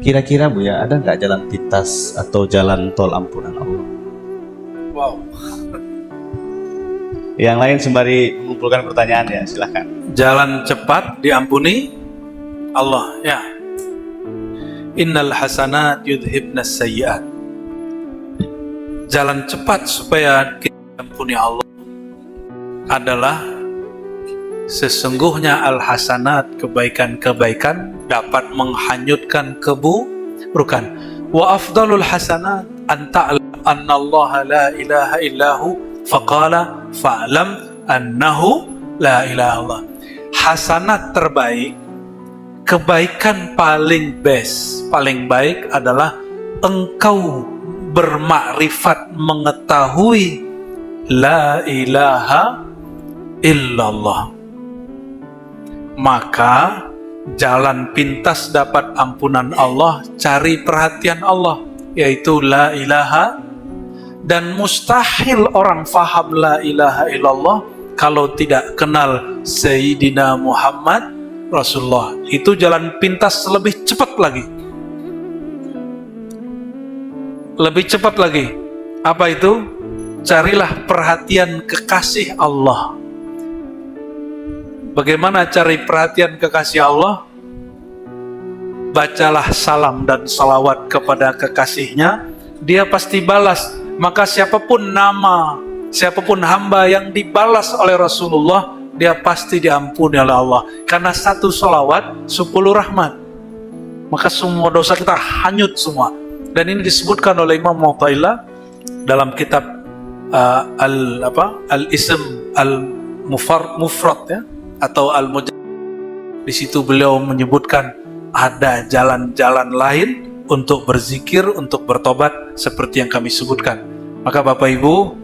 Kira-kira Bu ya, ada nggak jalan pintas atau jalan tol ampunan Allah? Wow. Yang lain sembari mengumpulkan pertanyaan ya, silahkan. Jalan cepat diampuni Allah, ya. Innal hasanat yudhibnas sayyi'at. Jalan cepat supaya kita diampuni Allah adalah sesungguhnya al-hasanat, kebaikan-kebaikan dapat menghanyutkan keburukan. Wa afdalul hasanat an ta'lam anna Allah la ilaha illahu faqala fa'lam annahu la ilaha illallah. Hasanat terbaik, kebaikan paling best, paling baik adalah engkau bermakrifat, mengetahui la ilaha illallah. Maka jalan pintas dapat ampunan Allah, cari perhatian Allah, yaitu la ilaha. Dan mustahil orang faham la ilaha illallah kalau tidak kenal Sayyidina Muhammad Rasulullah. Itu jalan pintas lebih cepat lagi. Lebih cepat lagi. Apa itu? Carilah perhatian kekasih Allah. Bagaimana cari perhatian kekasih Allah? Bacalah salam dan salawat kepada kekasihnya, dia pasti balas. Maka siapapun nama, siapapun hamba yang dibalas oleh Rasulullah, dia pasti diampuni oleh Allah. Karena satu salawat, 10 rahmat. Maka semua dosa kita hanyut semua. Dan ini disebutkan oleh Imam Mu'ta'ilah dalam kitab Al-Ism Al-Mufrad ya, atau Al-Mujad. Di situ beliau menyebutkan ada jalan-jalan lain untuk berzikir, untuk bertobat seperti yang kami sebutkan. Maka Bapak Ibu,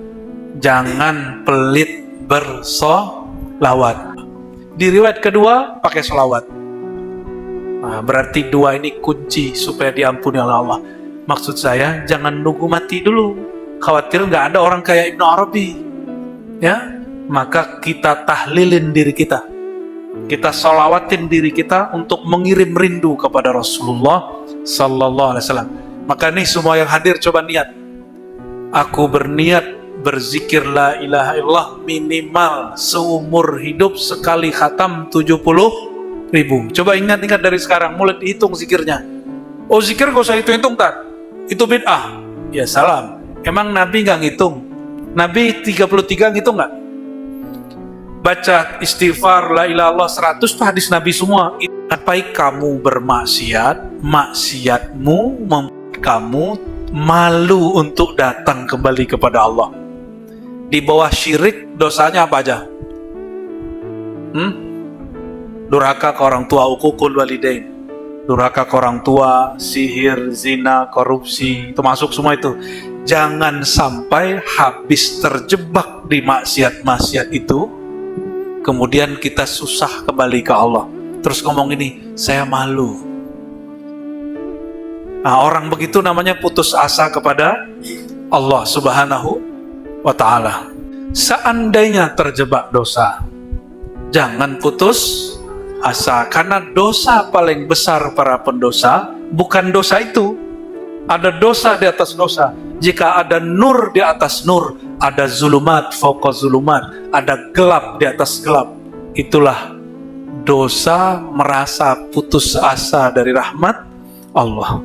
jangan pelit bersolawat. Di riwayat kedua pakai solawat. Nah, berarti dua ini kunci supaya diampuni oleh Allah. Maksud saya, jangan nunggu mati dulu. Khawatir nggak ada orang kayak Ibnu Arabi, ya. Maka kita tahlilin diri kita. Kita sholawatin diri kita untuk mengirim rindu kepada Rasulullah Sallallahu Alaihi Wasallam. Maka nih semua yang hadir coba niat. Aku berniat berzikir la ilaha illallah minimal seumur hidup sekali khatam 70.000. Coba ingat-ingat dari sekarang, mulai dihitung zikirnya. Oh zikir gak usah hitung-hitung tak? Itu bid'ah. Ya salam. Emang Nabi nggak ngitung? Nabi 33 ngitung nggak? Baca istighfar la ilaha illallah 100 itu hadis Nabi semua. Sampai kamu bermaksiat, maksiatmu membuat kamu malu untuk datang kembali kepada Allah. Di bawah syirik dosanya apa aja? Durhaka ke orang tua, uququl walidain. Durhaka ke orang tua, sihir, zina, korupsi, itu masuk semua itu. Jangan sampai habis terjebak di maksiat-maksiat itu, kemudian kita susah kembali ke Allah. Terus ngomong ini, saya malu. Nah, orang begitu namanya putus asa kepada Allah Subhanahu wa Ta'ala. Seandainya terjebak dosa, jangan putus asa. Karena dosa paling besar para pendosa bukan dosa itu. Ada dosa di atas dosa. Jika ada nur di atas nur, ada zulumat fauqa zulumat, ada gelap di atas gelap. Itulah dosa merasa putus asa dari rahmat Allah.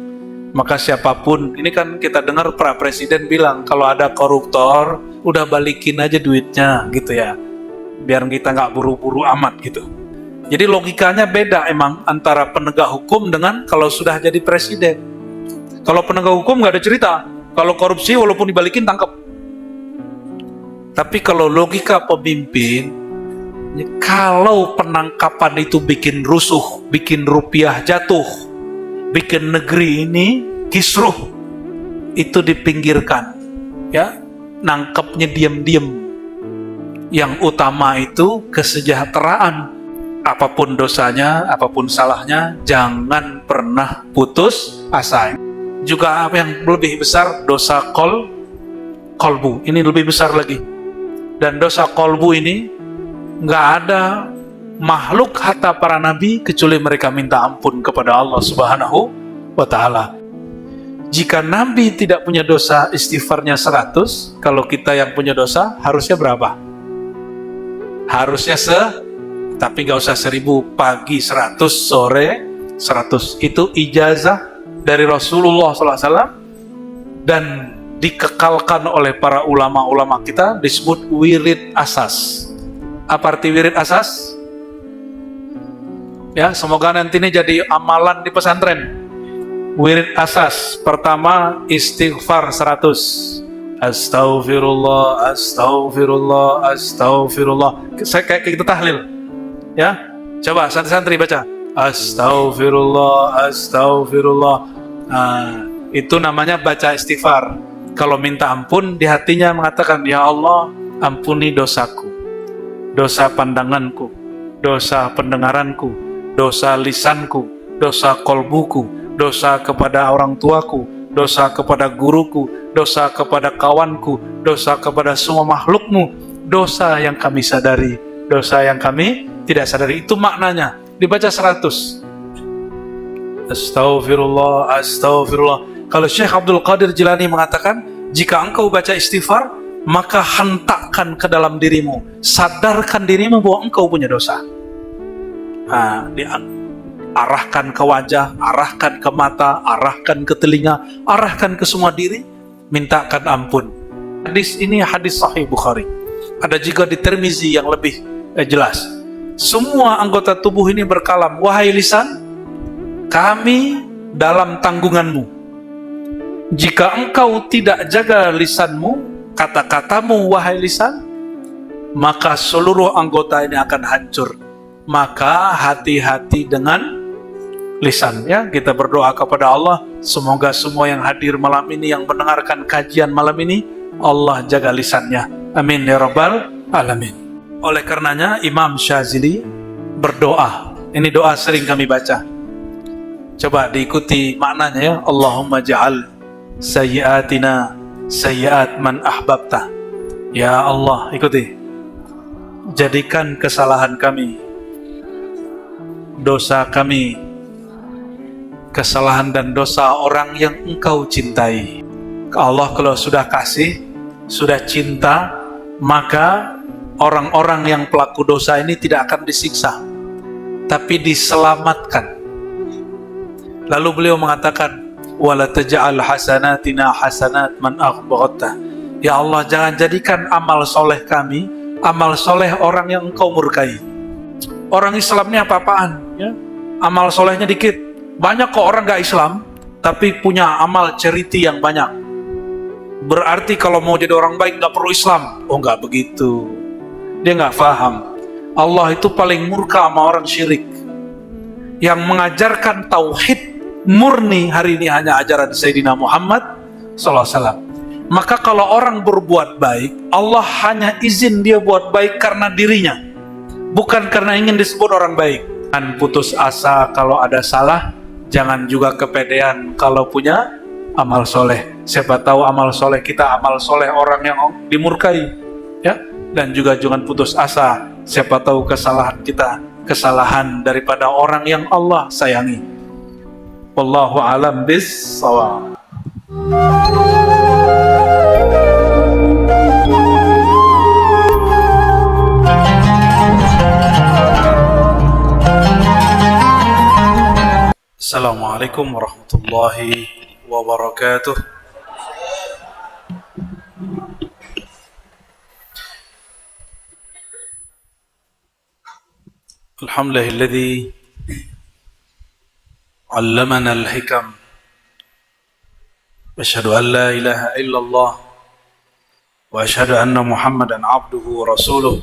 Maka siapapun, ini kan kita dengar para presiden bilang kalau ada koruptor, udah balikin aja duitnya gitu ya, biar kita nggak buru-buru amat gitu. Jadi logikanya beda emang antara penegak hukum dengan kalau sudah jadi presiden. Kalau penegak hukum nggak ada cerita, kalau korupsi walaupun dibalikin tangkap. Tapi kalau logika pemimpin, kalau penangkapan itu bikin rusuh, bikin rupiah jatuh, bikin negeri ini kisruh, itu dipinggirkan, ya, nangkepnya diam-diam. Yang utama itu kesejahteraan. Apapun dosanya, apapun salahnya, jangan pernah putus asa. Juga apa yang lebih besar, dosa kolbu. Ini lebih besar lagi. Dan dosa kolbu ini nggak ada makhluk hatta para nabi kecuali mereka minta ampun kepada Allah Subhanahu wa ta'ala. Jika Nabi tidak punya dosa, istighfarnya 100, kalau kita yang punya dosa, harusnya berapa? Harusnya tapi gak usah 1000, pagi 100, sore 100. Itu ijazah dari Rasulullah SAW, dan dikekalkan oleh para ulama-ulama kita, disebut wirid asas. Apa arti wirid asas? Ya, semoga nanti ini jadi amalan di pesantren. Wirid asas pertama, istighfar 100. Astaghfirullah, astaghfirullah, astaghfirullah. Saya kayak kita tahlil. Ya, coba santri-santri baca. Astaghfirullah, astaghfirullah. Itu namanya baca istighfar. Kalau minta ampun, di hatinya mengatakan, ya Allah, ampuni dosaku, dosa pandanganku, dosa pendengaranku, dosa lisanku, dosa kolbuku, dosa kepada orang tuaku, dosa kepada guruku, dosa kepada kawanku, dosa kepada semua makhlukmu, dosa yang kami sadari, dosa yang kami tidak sadari. Itu maknanya, dibaca 100. Astaghfirullah, astaghfirullah. Kalau Syekh Abdul Qadir Jilani mengatakan, jika engkau baca istighfar, maka hentakkan ke dalam dirimu, sadarkan dirimu bahwa engkau punya dosa. Arahkan ke wajah, arahkan ke mata, arahkan ke telinga, arahkan ke semua diri, mintakan ampun. Hadis ini hadis sahih Bukhari. Ada juga di Tirmizi yang lebih jelas. Semua anggota tubuh ini berkalam, wahai lisan, kami dalam tanggunganmu. Jika engkau tidak jaga lisanmu, kata-katamu wahai lisan, maka seluruh anggota ini akan hancur. Maka hati-hati dengan lisan, ya. Kita berdoa kepada Allah, semoga semua yang hadir malam ini, yang mendengarkan kajian malam ini, Allah jaga lisannya. Amin ya rabbal alamin. Oleh karenanya Imam Syazili berdoa. Ini doa sering kami baca. Coba diikuti maknanya, ya. Allahumma ja'al sayyiatina sayyiat man ahbabta. Ya Allah, ikuti. Jadikan kesalahan kami, dosa kami, kesalahan dan dosa orang yang engkau cintai. Allah kalau sudah kasih, sudah cinta, maka orang-orang yang pelaku dosa ini tidak akan disiksa, tapi diselamatkan. Lalu beliau mengatakan, wala taj'al hasanatina hasanat man aghbaghatta. Ya Allah, jangan jadikan amal soleh kami amal soleh orang yang engkau murkai. Orang Islam ini apa-apaan, ya? Amal solehnya dikit. Banyak kok orang gak Islam, tapi punya amal charity yang banyak. Berarti kalau mau jadi orang baik gak perlu Islam. Oh, gak begitu. Dia gak paham. Allah itu paling murka sama orang syirik. Yang mengajarkan tauhid murni hari ini hanya ajaran Sayyidina Muhammad SAW. Maka kalau orang berbuat baik, Allah hanya izin dia buat baik karena dirinya, bukan karena ingin disebut orang baik. Dan putus asa kalau ada salah, jangan juga kepedean kalau punya amal soleh. Siapa tahu amal soleh kita amal soleh orang yang dimurkai, ya. Dan juga jangan putus asa, siapa tahu kesalahan kita kesalahan daripada orang yang Allah sayangi. Wallahu a'lam bis-shawab. Assalamualaikum warahmatullahi wabarakatuh. Alhamdulillahilladzi 'allamana al-hikam. Asyhadu an la ilaha illallah wa asyhadu anna Muhammadan 'abduhu wa rasuluh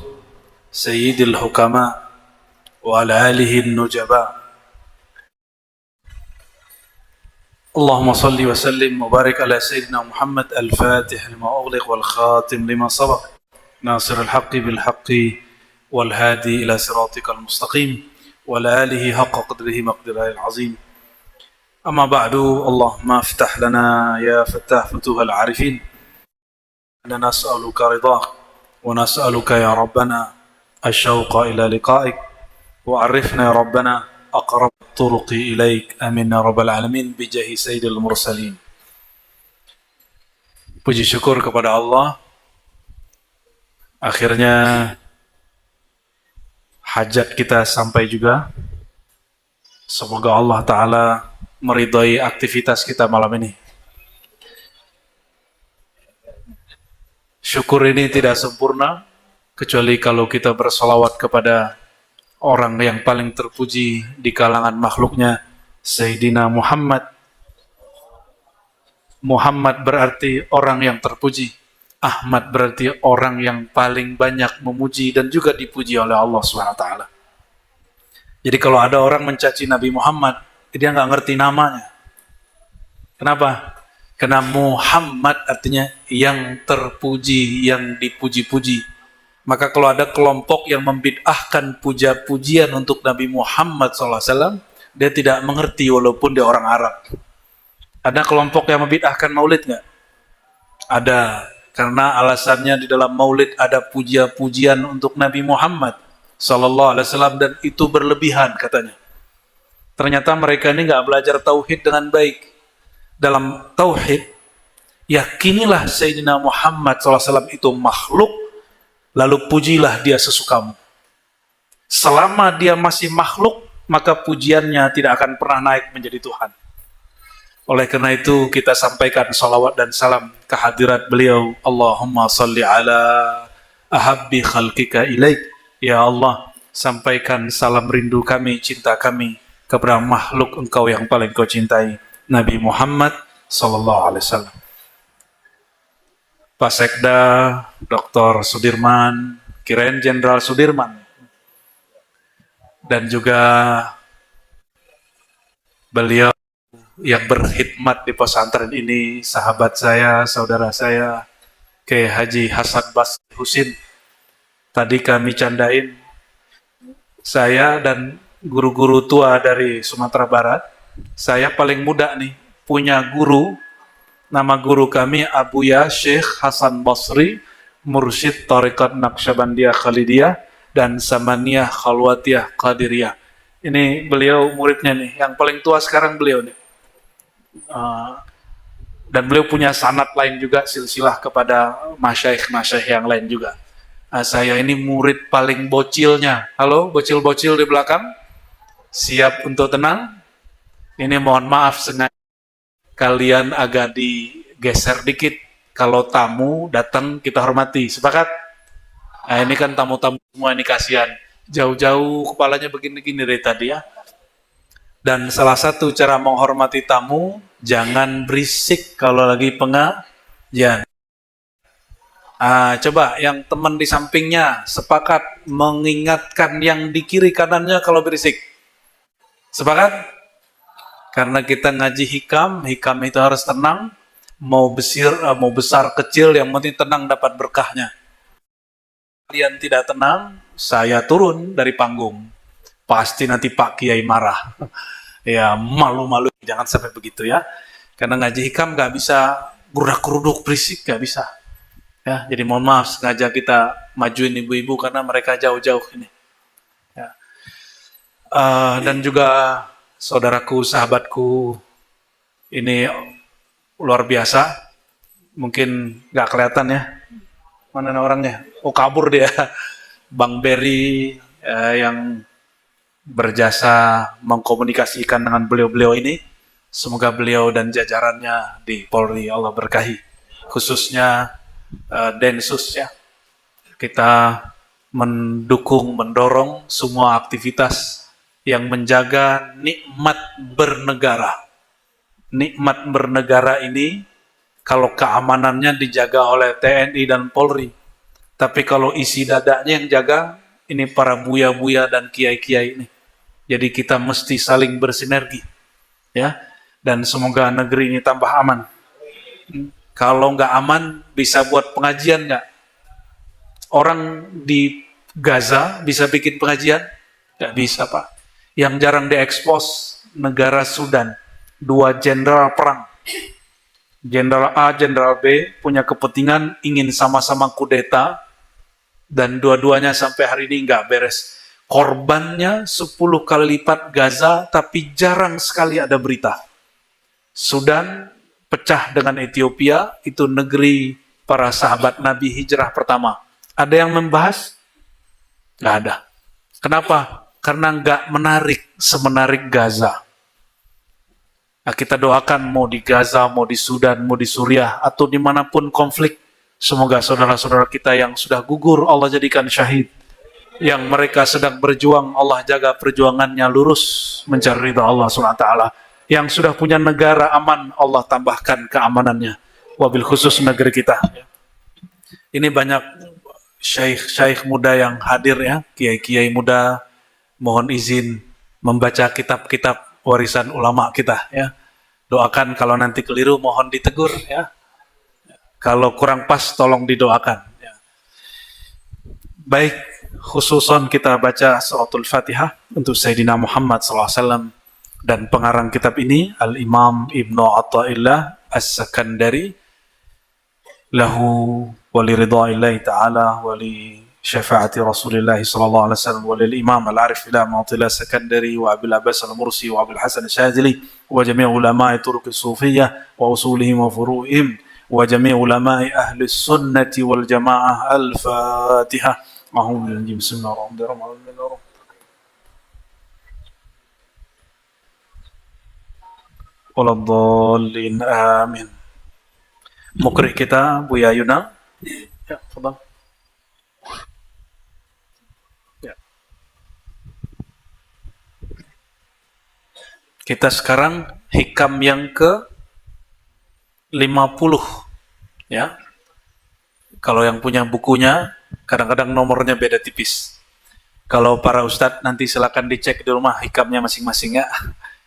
sayyidil hukama wa ala alihi an-nujaba. اللهم صل وسلم وبارك على سيدنا محمد الفاتح لما أغلق والخاتم لما سبق ناصر الحق بالحق والهادي إلى صراطك المستقيم وعلى آله حق قدره مقداره العظيم. أما بعد، اللهم افتح لنا يا فتاح فتوح العارفين، أننا نسألك رضاك ونسألك يا ربنا الشوق إلى لقائك، وعرفنا يا ربنا أقرب الطرق إليك آمين يا رب العالمين بجاه سيد المرسلين. Puji syukur kepada Allah, akhirnya hajat kita sampai juga. Semoga Allah Ta'ala meridhai aktivitas kita malam ini. Syukur ini tidak sempurna kecuali kalau kita bersolawat kepada orang yang paling terpuji di kalangan makhluknya, Sayyidina Muhammad. Muhammad berarti orang yang terpuji. Ahmad berarti orang yang paling banyak memuji dan juga dipuji oleh Allah SWT. Jadi kalau ada orang mencaci Nabi Muhammad, dia nggak ngerti namanya. Kenapa? Karena Muhammad artinya yang terpuji, yang dipuji-puji. Maka kalau ada kelompok yang membid'ahkan puja-pujian untuk Nabi Muhammad SAW, dia tidak mengerti walaupun dia orang Arab. Ada kelompok yang membid'ahkan maulid nggak? Ada, karena alasannya di dalam maulid ada puja-pujian untuk Nabi Muhammad SAW dan itu berlebihan katanya. Ternyata mereka ini nggak belajar tauhid dengan baik. Dalam tauhid, yakinilah Sayyidina Muhammad SAW itu makhluk, lalu pujilah dia sesukamu. Selama dia masih makhluk, maka pujiannya tidak akan pernah naik menjadi Tuhan. Oleh karena itu kita sampaikan salawat dan salam kehadirat beliau. Allahumma salli ala ahabbi khalqika ilaik. Ya Allah, sampaikan salam rindu kami, cinta kami kepada makhluk engkau yang paling kau cintai, Nabi Muhammad sallallahu alaihi wasallam. Pak Sekda Dr. Sudirman, Kiren Jenderal Sudirman, dan juga beliau yang berkhidmat di pesantren ini, sahabat saya, saudara saya, Kiai Haji Hasan Basri Husin. Tadi kami candain, saya dan guru-guru tua dari Sumatera Barat, saya paling muda nih, punya guru, nama guru kami Abuya Syekh Hasan Basri, Mursyid Tariqat Naqsyabandiyah Khalidiyah, dan Samaniyah Khalwatiyah Qadiriyah. Ini beliau muridnya nih, yang paling tua sekarang beliau nih. Dan beliau punya sanad lain juga, silsilah kepada masyaikh-masyaikh yang lain juga. Saya ini murid paling bocilnya. Halo, bocil-bocil di belakang, siap untuk tenang? Ini mohon maaf, sengaja kalian agak digeser dikit. Kalau tamu datang kita hormati, sepakat? Nah, ini kan tamu-tamu semua, ini kasihan. Jauh-jauh kepalanya begini-gini dari tadi ya. Dan salah satu cara menghormati tamu, jangan berisik kalau lagi pengajian. Coba yang teman di sampingnya sepakat mengingatkan yang di kiri kanannya kalau berisik. Sepakat? Karena kita ngaji hikam itu harus tenang. Mau besar kecil, yang penting tenang dapat berkahnya. Kalian tidak tenang, saya turun dari panggung. Pasti nanti Pak Kiai marah. Ya, malu-malu, jangan sampai begitu ya. Karena ngaji hikam nggak bisa gerudak-geruduk berisik, nggak bisa. Ya, jadi mohon maaf, sengaja kita majuin ibu-ibu karena mereka jauh-jauh ini. Ya. Dan juga saudaraku, sahabatku, ini luar biasa. Mungkin nggak kelihatan ya. Mana orangnya? Oh, kabur dia. Bang Berry yang berjasa mengkomunikasikan dengan beliau-beliau ini. Semoga beliau dan jajarannya di Polri Allah berkahi. Khususnya Densus ya. Kita mendukung, mendorong semua aktivitas yang menjaga nikmat bernegara. Nikmat bernegara ini kalau keamanannya dijaga oleh TNI dan Polri. Tapi kalau isi dadanya yang jaga, ini para buya-buya dan kiai-kiai ini. Jadi kita mesti saling bersinergi. Ya. Dan semoga negeri ini tambah aman. Kalau nggak aman, bisa buat pengajian nggak? Orang di Gaza bisa bikin pengajian? Nggak bisa, Pak. Yang jarang diekspos, negara Sudan. 2 jenderal perang. Jenderal A, Jenderal B punya kepentingan ingin sama-sama kudeta, dan dua-duanya sampai hari ini nggak beres. Korbannya 10 kali lipat Gaza, tapi jarang sekali ada berita. Sudan pecah dengan Ethiopia, itu negeri para sahabat Nabi hijrah pertama. Ada yang membahas? Nggak ada. Kenapa? Karena nggak menarik semenarik Gaza. Nah, kita doakan mau di Gaza, mau di Sudan, mau di Suriah, atau dimanapun konflik, semoga saudara-saudara kita yang sudah gugur Allah jadikan syahid. Yang mereka sedang berjuang, Allah jaga perjuangannya lurus mencari ridha Allah SWT. Yang sudah punya negara aman, Allah tambahkan keamanannya. Wabil khusus negeri kita. Ini banyak syaikh muda yang hadir ya, kiai-kiai muda. Mohon izin membaca kitab-kitab warisan ulama kita ya. Doakan kalau nanti keliru mohon ditegur ya. Kalau kurang pas tolong didoakan ya. Baik, khususon kita baca suratul Fatihah untuk Sayyidina Muhammad SAW dan pengarang kitab ini Al-Imam Ibnu Athaillah As-Sakandari lahu wali ridha'illahi ta'ala wali syafaati Rasulillah sallallahu alaihi wasallam wal Imam Al-Arif ila Mu'tila Sakandari wa Abil Abbas Al-Mursi wa Abil Hasan Al-Shadili wa jami' ulama'i turuq as-sufiyyah wa usulihim wa furu'ihim wa jami' ulama'i ahli sunnati wal jamaah. Al-Fatihah. Bismillahirrahmanirrahim. Waladhdallin. Amin. Mukri kita Buya Yuna. Ya, fadhal. Ya. Kita sekarang hikam yang ke 50 ya. Kalau yang punya bukunya kadang-kadang nomornya beda tipis. Kalau para ustadz nanti silakan dicek di rumah hikamnya masing-masing ya.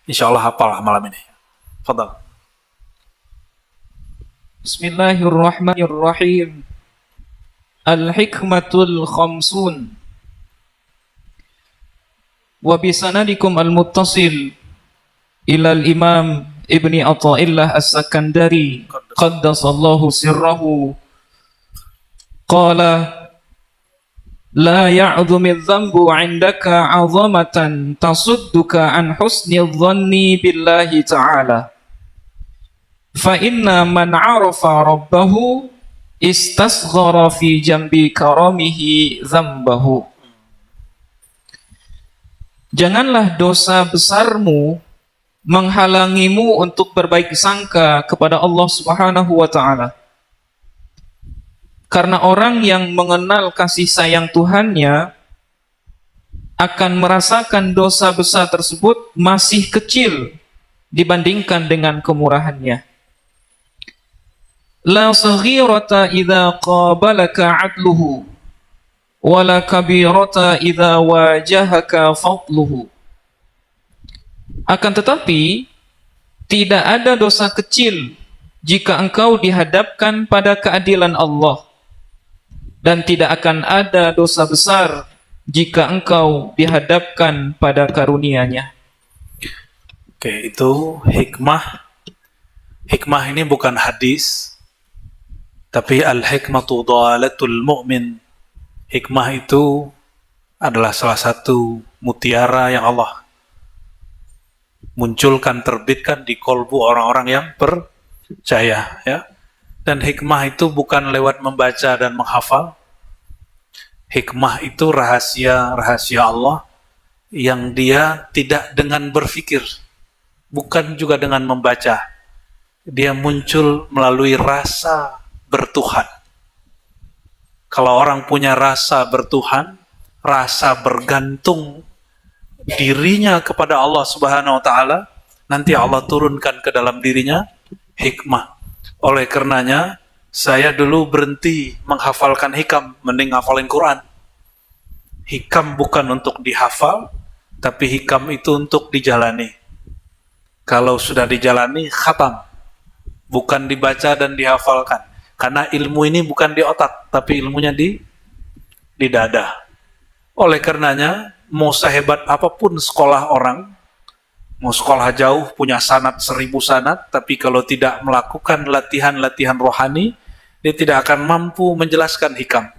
Insya Allah hafal malam ini. Fadal. Bismillahirrahmanirrahim. Al-hikmatul khamsun. Wa bisanadikum al-muttasil ila al-imam Ibni Athaillah As-Sakandari qaddasallahu sirrahu qala la ya'dhumi adh-dhanbu 'indaka 'azamatan tasudduka an husni adh-dhanni billahi ta'ala fa inna man 'arafa rabbahu istasghara fi jambi karamihi dhanbahu. Janganlah dosa besarmu menghalangimu untuk berbaik sangka kepada Allah Subhanahu wa ta'ala. Karena orang yang mengenal kasih sayang Tuhannya akan merasakan dosa besar tersebut masih kecil dibandingkan dengan kemurahannya. La saghirata idza qabalaka 'adluhu wa la kabirata idza wajahaka fadluhu. Akan tetapi tidak ada dosa kecil jika engkau dihadapkan pada keadilan Allah, dan tidak akan ada dosa besar jika engkau dihadapkan pada karunia-Nya. Oke, itu hikmah. Hikmah ini bukan hadis, tapi al-hikmatu dhalatul mu'min. Hikmah itu adalah salah satu mutiara yang Allah munculkan, terbitkan di kolbu orang-orang yang percaya ya. Dan hikmah itu bukan lewat membaca dan menghafal. Hikmah itu rahasia Allah yang dia tidak dengan berpikir, bukan juga dengan membaca. Dia muncul melalui rasa bertuhan. Kalau orang punya rasa bertuhan, rasa bergantung dirinya kepada Allah Subhanahu wa ta'ala, nanti Allah turunkan ke dalam dirinya hikmah. Oleh karenanya saya dulu berhenti menghafalkan hikam, mending hafalin Quran. Hikam bukan untuk dihafal, tapi hikam itu untuk dijalani. Kalau sudah dijalani, khatam, bukan dibaca dan dihafalkan. Karena ilmu ini bukan di otak, tapi ilmunya di dada. Oleh karenanya, mau sehebat apapun sekolah orang, mau sekolah jauh, punya sanad 1000 sanad, tapi kalau tidak melakukan latihan-latihan rohani, dia tidak akan mampu menjelaskan hikam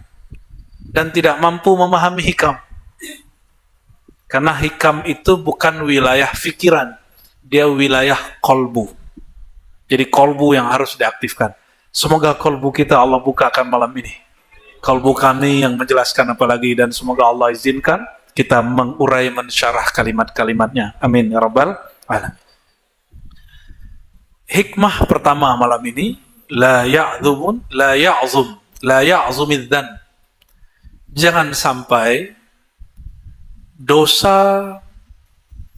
dan tidak mampu memahami hikam. Karena hikam itu bukan wilayah fikiran, dia wilayah kolbu. Jadi kolbu yang harus diaktifkan. Semoga kolbu kita Allah bukakan malam ini. Kolbu kami yang menjelaskan apalagi, dan semoga Allah izinkan kita mengurai, mensyarah kalimat-kalimatnya. Amin ya rabbal alamin. Hikmah pertama malam ini, la ya'zumidzan. Jangan sampai dosa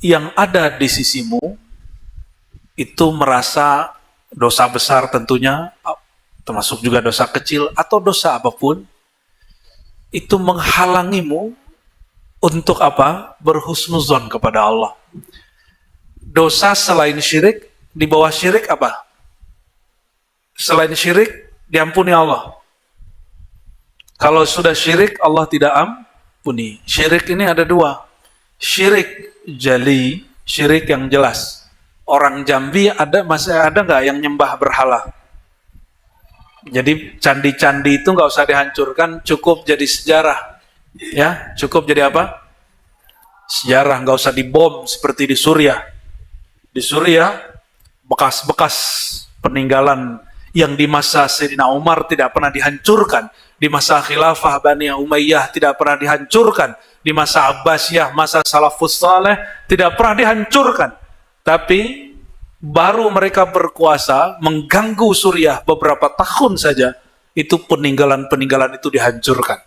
yang ada di sisimu itu merasa dosa besar, tentunya termasuk juga dosa kecil atau dosa apapun, itu menghalangimu untuk apa? Berhusnuzon kepada Allah. Dosa selain syirik, di bawah syirik apa? Selain syirik diampuni Allah. Kalau sudah syirik Allah tidak ampuni. Syirik ini ada dua. Syirik jali, syirik yang jelas. Orang Jambi masih ada nggak yang nyembah berhala? Jadi candi-candi itu nggak usah dihancurkan, cukup jadi sejarah. Ya, cukup jadi apa? Sejarah, nggak usah dibom seperti di Suriah. Di Suriah, bekas-bekas peninggalan yang di masa Sayyidina Umar tidak pernah dihancurkan, di masa khilafah Bani Umayyah tidak pernah dihancurkan, di masa Abbasiyah, masa Salafus Saleh tidak pernah dihancurkan. Tapi baru mereka berkuasa mengganggu Suriah beberapa tahun saja, itu peninggalan-peninggalan itu dihancurkan.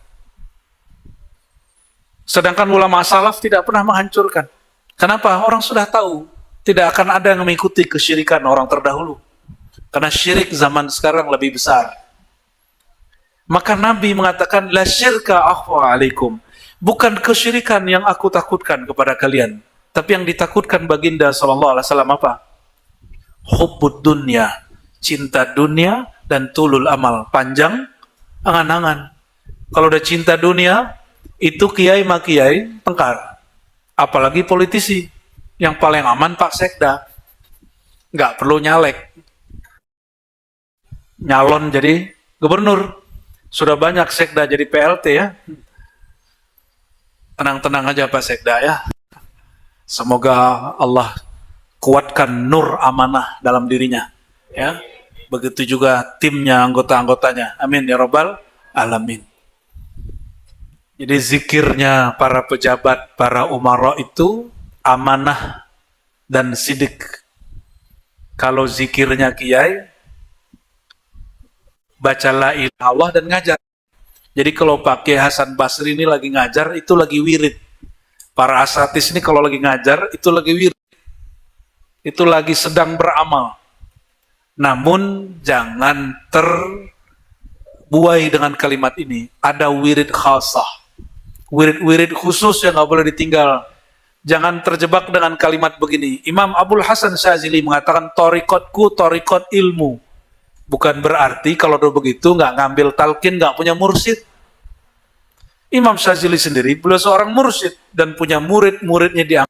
Sedangkan ulama salaf tidak pernah menghancurkan. Kenapa? Orang sudah tahu tidak akan ada yang mengikuti kesyirikan orang terdahulu. Karena syirik zaman sekarang lebih besar. Maka Nabi mengatakan, la syirka akhwa alaikum. Bukan kesyirikan yang aku takutkan kepada kalian, tapi yang ditakutkan baginda sallallahu alaihi wasallam apa? Hubbud dunya, cinta dunia, dan tulul amal, panjang angan-angan. Kalau udah cinta dunia, itu kiai makiai tengkar. Apalagi politisi. Yang paling aman Pak Sekda. Nggak perlu nyalek. Nyalon jadi gubernur. Sudah banyak Sekda jadi PLT ya. Tenang-tenang aja Pak Sekda ya. Semoga Allah kuatkan nur amanah dalam dirinya. Ya. Begitu juga timnya, anggota-anggotanya. Amin ya rabbal alamin. Jadi zikirnya para pejabat, para umara itu amanah dan sidik. Kalau zikirnya kiai, baca la ilaha Allah dan ngajar. Jadi kalau Pak Kiai Hasan Basri ini lagi ngajar, itu lagi wirid. Para asatis ini kalau lagi ngajar, itu lagi wirid. Itu lagi sedang beramal. Namun jangan terbuai dengan kalimat ini. Ada wirid khasah. Wirid-wirid khusus yang nggak boleh ditinggal. Jangan terjebak dengan kalimat begini. Imam Abdul Hasan Syazili mengatakan, torikotku torikot ilmu. Bukan berarti kalau udah begitu nggak ngambil talqin, nggak punya mursyid. Imam Syazili sendiri beliau seorang mursyid dan punya murid-muridnya di.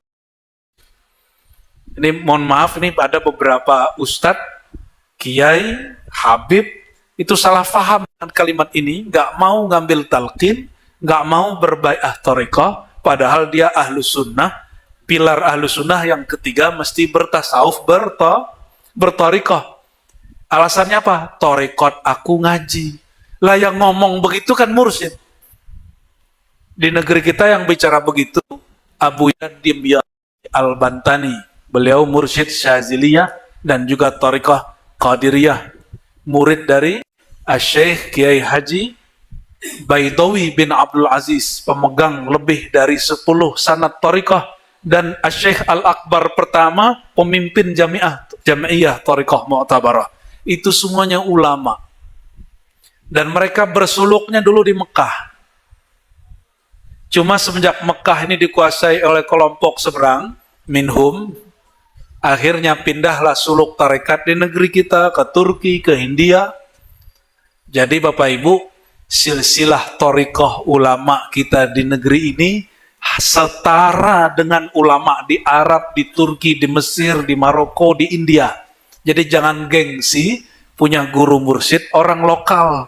Ini mohon maaf, ini ada beberapa ustadz, kiai, habib itu salah faham dengan kalimat ini, nggak mau ngambil talqin, nggak mau berbai'ah thariqah, padahal dia ahlu sunnah. Pilar ahlu sunnah yang ketiga mesti bertasawuf, berthariqah. Alasannya apa? Thariqat aku ngaji. Lah yang ngomong begitu kan mursyid. Di negeri kita yang bicara begitu Abu Yadim Al-Bantani. Beliau mursyid Syaziliyah dan juga thariqah Qadiriyah. Murid dari Syekh Kiai Haji Baidawi bin Abdul Aziz, pemegang lebih dari 10 sanad thariqah, dan Syekh Al-Akbar pertama, pemimpin Jami'iyah Thariqah Mu'tabarah. Itu semuanya ulama. Dan mereka bersuluknya dulu di Mekah. Cuma semenjak Mekah ini dikuasai oleh kelompok seberang, minhum, akhirnya pindahlah suluk tarekat di negeri kita, ke Turki, ke Hindia. Jadi Bapak Ibu, silsilah thariqah ulama kita di negeri ini setara dengan ulama di Arab, di Turki, di Mesir, di Maroko, di India. Jadi jangan gengsi punya guru mursyid orang lokal.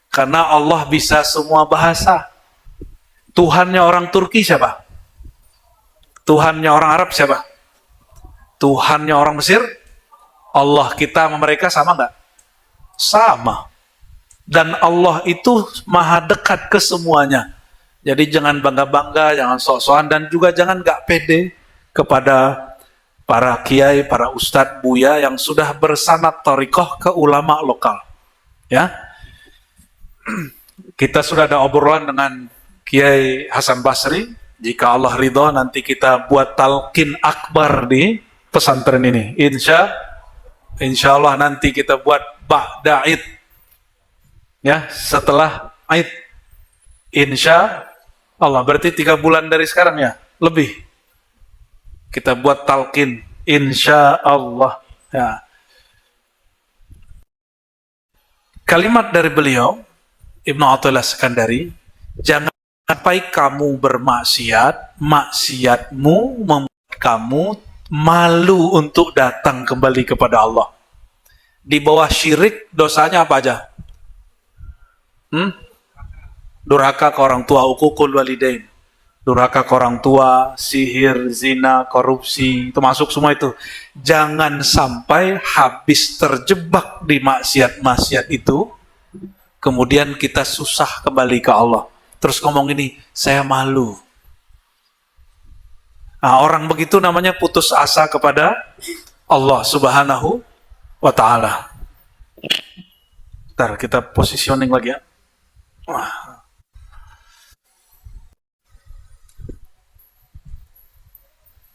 Karena Allah bisa semua bahasa. Tuhannya orang Turki siapa? Tuhannya orang Arab siapa? Tuhannya orang Mesir? Allah. Kita sama mereka sama nggak? Sama. Dan Allah itu maha dekat ke semuanya. Jadi jangan bangga-bangga, jangan sok-sokan, dan juga jangan nggak pede kepada para kiai, para ustadz, buya yang sudah bersanad thariqah ke ulama lokal. Ya, kita sudah ada obrolan dengan Kiai Hasan Basri. Jika Allah ridho, nanti kita buat talqin akbar di pesantren ini. Insya Allah nanti kita buat ba'da Id. Ya, setelah Id. Insya Allah, berarti 3 bulan dari sekarang ya, lebih. Kita buat talqin, insya Allah. Ya. Kalimat dari beliau, Ibnu Athaillah Sekandari, jangan sampai kamu bermaksiat, maksiatmu membuat kamu malu untuk datang kembali kepada Allah. Di bawah syirik, dosanya apa aja? Durhaka ke orang tua, uququl walidain. Durhaka ke orang tua, sihir, zina, korupsi, itu masuk semua itu. Jangan sampai habis terjebak di maksiat-maksiat itu, kemudian kita susah kembali ke Allah. Terus ngomong gini, saya malu. Nah, orang begitu namanya putus asa kepada Allah Subhanahu wa Ta'ala. Bentar, kita positioning lagi ya.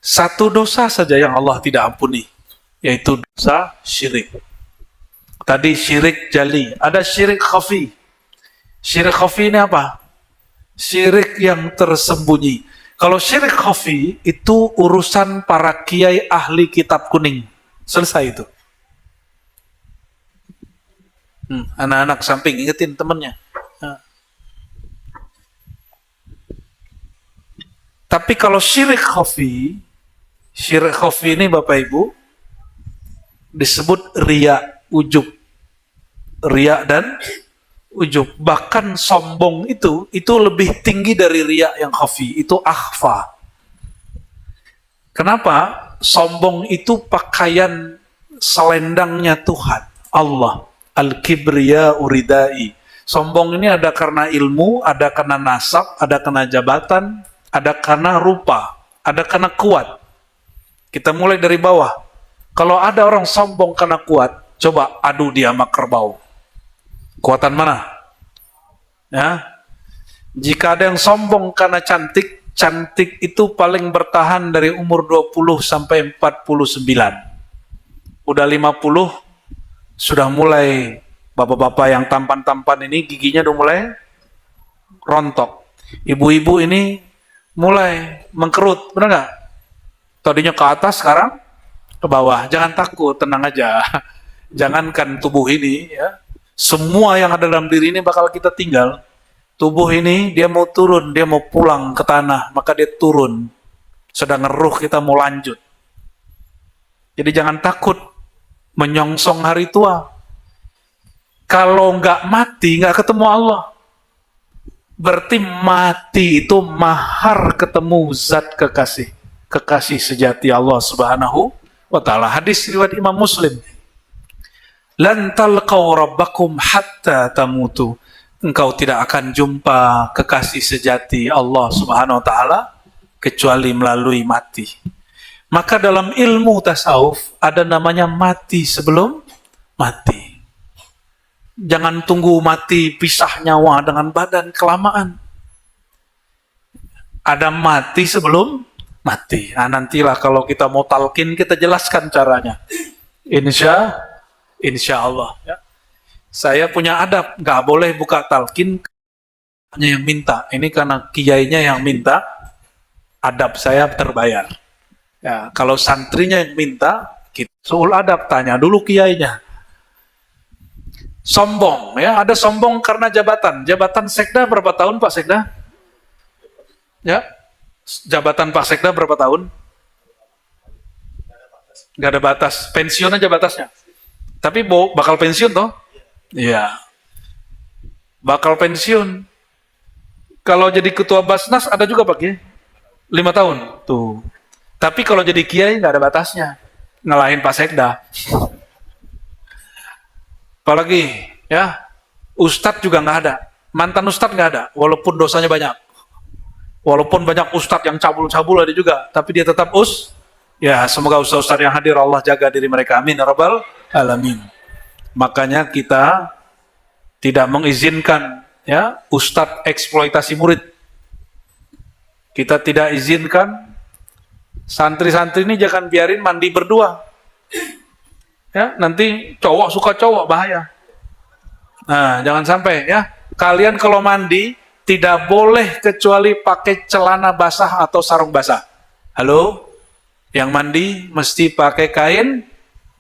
Satu dosa saja yang Allah tidak ampuni, yaitu dosa syirik. Tadi syirik jali, ada syirik khafi. Syirik khafi ini apa? Syirik yang tersembunyi. Kalau syirik khafi itu urusan para kiai ahli kitab kuning. Selesai itu. Anak-anak samping ingetin temennya. Tapi kalau syirik khafi ini Bapak Ibu disebut riya, ujub. Riya dan ujub. Bahkan sombong itu lebih tinggi dari riya yang khafi, itu akhfa. Kenapa? Sombong itu pakaian selendangnya Tuhan, Allah. Al-kibriya uridai. Sombong ini ada karena ilmu, ada karena nasab, ada karena jabatan, ada karena rupa, ada karena kuat. Kita mulai dari bawah. Kalau ada orang sombong karena kuat, coba adu dia sama kerbau. Kuatan mana? Ya. Jika ada yang sombong karena cantik, cantik itu paling bertahan dari umur 20 sampai 49. Udah 50, sudah mulai bapak-bapak yang tampan-tampan ini giginya udah mulai rontok. Ibu-ibu ini mulai mengkerut, benar nggak? Tadinya ke atas, sekarang ke bawah. Jangan takut, tenang aja. Jangankan tubuh ini, ya, semua yang ada dalam diri ini bakal kita tinggal. Tubuh ini dia mau turun, dia mau pulang ke tanah, maka dia turun. Sedangkan ruh kita mau lanjut. Jadi jangan takut menyongsong hari tua. Kalau nggak mati, nggak ketemu Allah. Berarti mati itu mahar ketemu zat kekasih. Kekasih sejati Allah Subhanahu wa Ta'ala. Hadis riwayat Imam Muslim. Lan talqaw rabbakum hatta tamutu. Engkau tidak akan jumpa kekasih sejati Allah Subhanahu wa Ta'ala kecuali melalui mati. Maka dalam ilmu tasawuf ada namanya mati sebelum mati. Jangan tunggu mati pisah nyawa dengan badan kelamaan. Ada mati sebelum mati. Nah, nantilah kalau kita mau talqin kita jelaskan caranya. Insya Allah. Ya. Saya punya adab, nggak boleh buka talqin hanya yang minta. Ini karena kiainya yang minta, adab saya terbayar. Ya, kalau santrinya yang minta, kita suul adab, tanya dulu kiainya. Sombong, ya, ada sombong karena jabatan. Jabatan sekda berapa tahun Pak Sekda? Ya, jabatan Pak Sekda berapa tahun? Gak ada batas, pensiun aja batasnya. Tapi bakal pensiun toh? Iya, bakal pensiun. Kalau jadi ketua Basnas ada juga Pak ya? 5 tahun. Tuh. Tapi kalau jadi kiai nggak ada batasnya, ngalahin Pak Sekda. Apalagi ya, ustadz juga nggak ada, mantan ustadz nggak ada, walaupun dosanya banyak. Walaupun banyak ustadz yang cabul-cabul ada juga, tapi dia tetap ya, semoga ustadz-ustadz yang hadir Allah jaga diri mereka. Amin ya rabbal alamin. Makanya kita tidak mengizinkan ya ustadz eksploitasi murid. Kita tidak izinkan santri-santri ini, jangan biarin mandi berdua. Ya, nanti cowok suka cowok, bahaya. Nah, jangan sampai ya. Kalian kalau mandi tidak boleh kecuali pakai celana basah atau sarung basah. Halo? Yang mandi mesti pakai kain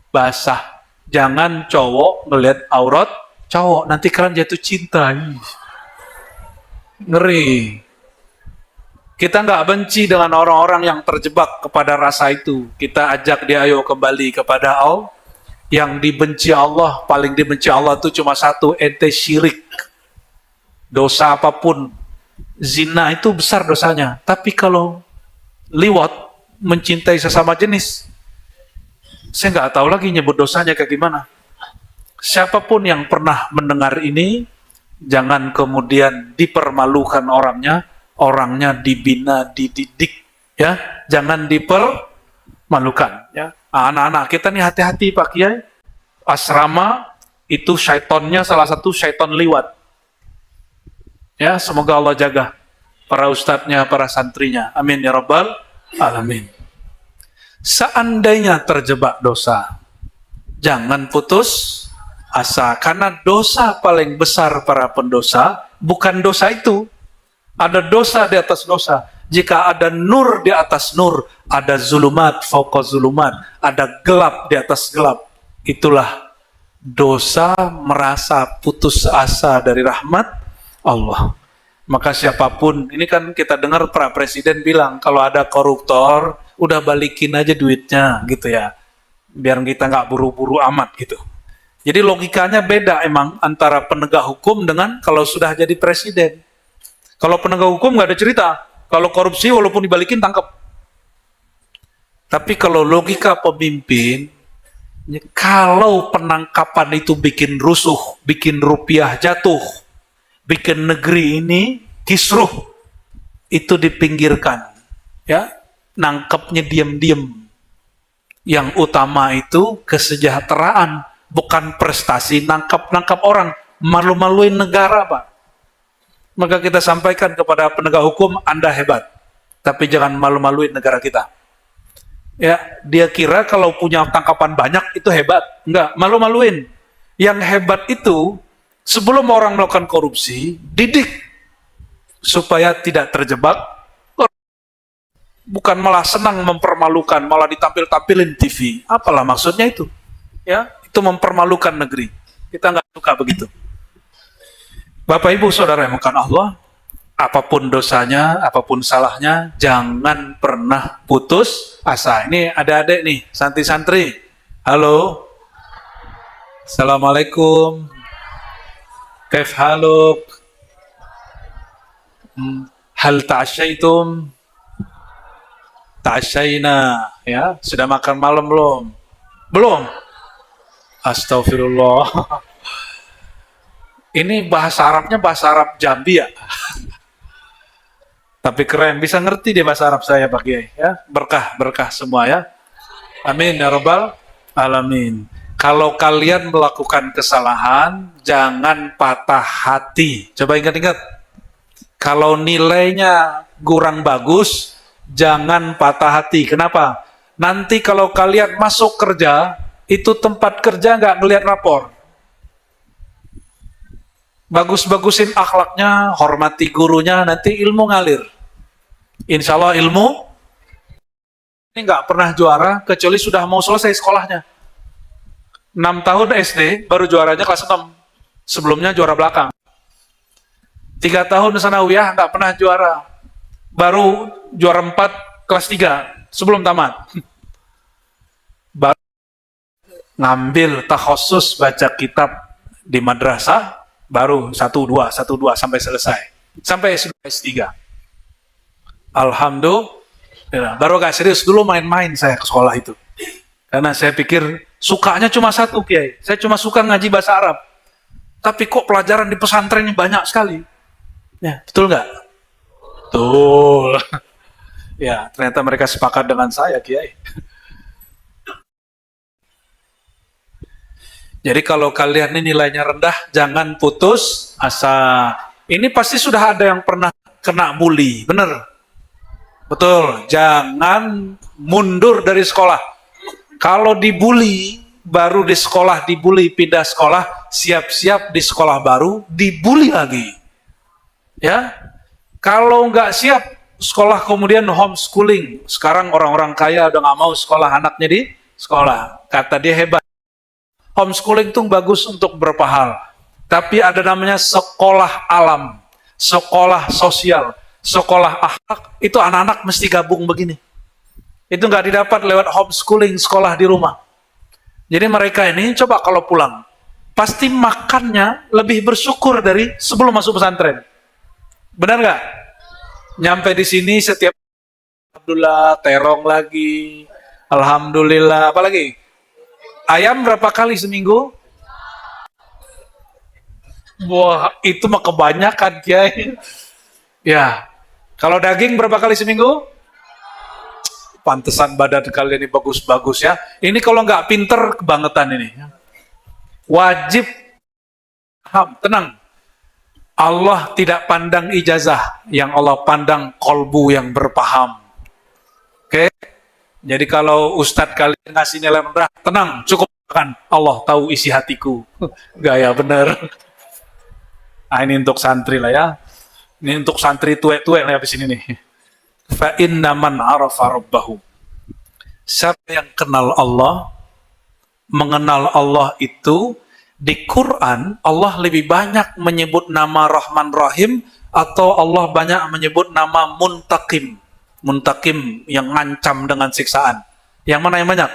basah. Jangan cowok ngelihat aurat cowok, nanti kalian jatuh cinta. Ngeri. Kita nggak benci dengan orang-orang yang terjebak kepada rasa itu. Kita ajak dia, ayo kembali kepada Allah. Yang dibenci Allah, paling dibenci Allah itu cuma satu, ente syirik. Dosa apapun, zina itu besar dosanya. Tapi kalau liwat, mencintai sesama jenis, saya nggak tahu lagi nyebut dosanya kayak gimana. Siapapun yang pernah mendengar ini, jangan kemudian dipermalukan orangnya dibina, dididik, ya, jangan dipermalukan, ya. Anak-anak kita nih hati-hati Pak Kiai, asrama itu syaitonnya salah satu syaiton liwat, ya. Semoga Allah jaga para ustadznya, para santrinya, amin ya rabbal alamin. Seandainya terjebak dosa, jangan putus asa, karena dosa paling besar para pendosa bukan dosa itu. Ada dosa di atas dosa. Jika ada nur di atas nur, ada zulumat fauqa zulumat, ada gelap di atas gelap. Itulah dosa merasa putus asa dari rahmat Allah. Maka siapapun, ini kan kita dengar Pak Presiden bilang, kalau ada koruptor, udah balikin aja duitnya, gitu ya. Biar kita nggak buru-buru amat, gitu. Jadi logikanya beda emang antara penegak hukum dengan kalau sudah jadi presiden. Kalau penegak hukum nggak ada cerita. Kalau korupsi walaupun dibalikin tangkap. Tapi kalau logika pemimpin, kalau penangkapan itu bikin rusuh, bikin rupiah jatuh, bikin negeri ini kisruh, itu dipinggirkan. Ya, nangkepnya diam-diam. Yang utama itu kesejahteraan, bukan prestasi nangkap orang, malu-maluin negara, Pak. Maka kita sampaikan kepada penegak hukum, Anda hebat, tapi jangan malu-maluin negara kita. Ya, dia kira kalau punya tangkapan banyak itu hebat. Enggak, malu-maluin. Yang hebat itu sebelum orang melakukan korupsi, didik supaya tidak terjebak. Bukan malah senang mempermalukan, malah ditampil-tampilin TV. Apalah maksudnya itu? Ya, itu mempermalukan negeri. Kita nggak suka begitu. Bapak Ibu Saudara yang dimuliakan Allah, apapun dosanya, apapun salahnya, jangan pernah putus asa. Ini ada adik nih, santri-santri. Halo. Assalamualaikum. Kaif haluk? Hal ta'asyaitum? Ta'asyaina. Ya, sudah makan malam belum? Belum? Astagfirullah. Ini bahasa Arabnya bahasa Arab Jambi ya. Tapi keren, bisa ngerti deh bahasa Arab saya Pak Kiai ya. Berkah semua ya. Amin ya rabbal alamin. Kalau kalian melakukan kesalahan, jangan patah hati. Coba ingat-ingat. Kalau nilainya kurang bagus, jangan patah hati. Kenapa? Nanti kalau kalian masuk kerja, itu tempat kerja nggak ngelihat rapor. Bagus-bagusin akhlaknya, hormati gurunya, nanti ilmu ngalir. Insya Allah ilmu ini nggak pernah juara kecuali sudah mau selesai sekolahnya. 6 tahun SD baru juaranya kelas 6. Sebelumnya juara belakang. 3 tahun sanawiyah nggak pernah juara. Baru juara 4 kelas 3 sebelum tamat. Baru ngambil takhusus baca kitab di madrasah. Baru 1-2 sampai selesai. Sampai S2, S3. Alhamdulillah. Ya, baru agak serius dulu main-main saya ke sekolah itu. Karena saya pikir sukanya cuma satu, Kiai. Saya cuma suka ngaji bahasa Arab. Tapi kok pelajaran di pesantren ini banyak sekali. Ya, betul nggak? Betul. Ya, ternyata mereka sepakat dengan saya, Kiai. Jadi kalau kalian ini nilainya rendah, jangan putus asa. Ini pasti sudah ada yang pernah kena bully, bener? Betul, jangan mundur dari sekolah. Kalau dibully, baru di sekolah dibully, pindah sekolah, siap-siap di sekolah baru, dibully lagi. Ya, kalau nggak siap, sekolah kemudian homeschooling. Sekarang orang-orang kaya udah nggak mau sekolah anaknya di sekolah. Kata dia hebat. Homeschooling itu bagus untuk beberapa hal. Tapi ada namanya sekolah alam, sekolah sosial, sekolah akhlak. Itu anak-anak mesti gabung begini. Itu nggak didapat lewat homeschooling, sekolah di rumah. Jadi mereka ini coba kalau pulang, pasti makannya lebih bersyukur dari sebelum masuk pesantren. Benar nggak? Nyampe di sini setiap Alhamdulillah, terong lagi, Alhamdulillah, apa lagi? Ayam berapa kali seminggu? Wah, itu mah kebanyakan, Kiai. Ya, kalau daging berapa kali seminggu? Pantesan badan kalian ini bagus-bagus ya. Ini kalau nggak pinter, kebangetan ini. Wajib, tenang. Allah tidak pandang ijazah, yang Allah pandang kolbu yang berpaham. Oke? Jadi kalau ustadz kalian ngasih nilai rendah, tenang, cukup kan. Allah tahu isi hatiku. Gaya bener. Nah ini untuk santri lah ya. Ini untuk santri tuek-tuek lah habis ini nih. Fa inna man arafa rabbahu. Siapa yang kenal Allah, mengenal Allah itu, di Quran Allah lebih banyak menyebut nama Rahman Rahim atau Allah banyak menyebut nama Muntakim. Muntakim yang ngancam dengan siksaan. Yang mana yang banyak?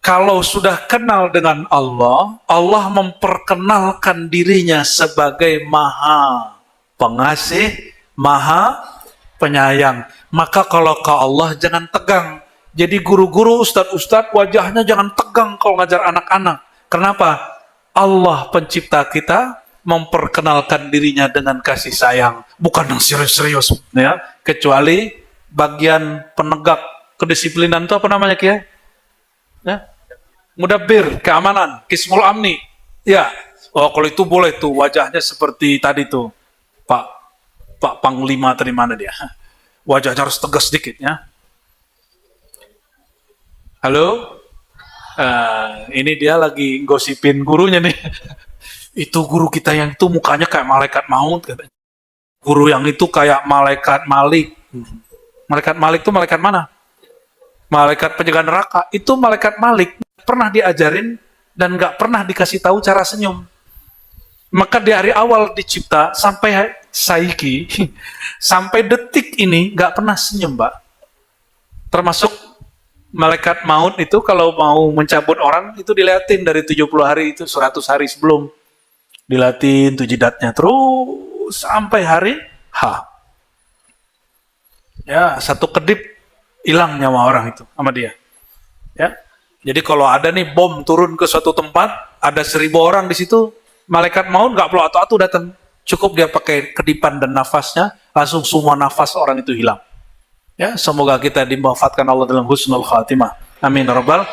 Kalau sudah kenal dengan Allah, Allah memperkenalkan dirinya sebagai Maha Pengasih, Maha Penyayang. Maka kalau ke Allah jangan tegang. Jadi guru-guru, ustadz-ustadz wajahnya jangan tegang kalau ngajar anak-anak. Kenapa? Allah pencipta kita memperkenalkan dirinya dengan kasih sayang, bukan yang serius-serius ya, kecuali bagian penegak kedisiplinan itu apa namanya, Kiai? Ya? Mudabbir, keamanan, Kismul Amni. Ya. Oh, kalau itu boleh tuh wajahnya seperti tadi tuh. Pak Panglima tadi mana dia? Wajahnya harus tegas sedikit ya. Halo? Ini dia lagi gosipin gurunya nih. Itu guru kita yang itu mukanya kayak malaikat maut katanya. Guru yang itu kayak malaikat Malik. Malaikat Malik itu malaikat mana? Malaikat penjaga neraka. Itu malaikat Malik pernah diajarin dan nggak pernah dikasih tahu cara senyum. Maka di hari awal dicipta sampai saiki, sampai detik ini nggak pernah senyum, Mbak. Termasuk malaikat maut itu kalau mau mencabut orang itu dilihatin dari 70 hari itu 100 hari sebelum. Dilatin tuh jidatnya terus sampai hari H. Ya, satu kedip hilang nyawa orang itu sama dia. Ya. Jadi kalau ada nih bom turun ke suatu tempat, ada 1000 orang di situ, malaikat maut nggak perlu atu-atu datang. Cukup dia pakai kedipan dan nafasnya, langsung semua nafas orang itu hilang. Ya, semoga kita dimanfaatkan Allah dalam husnul khatimah. Amin ya rabbal.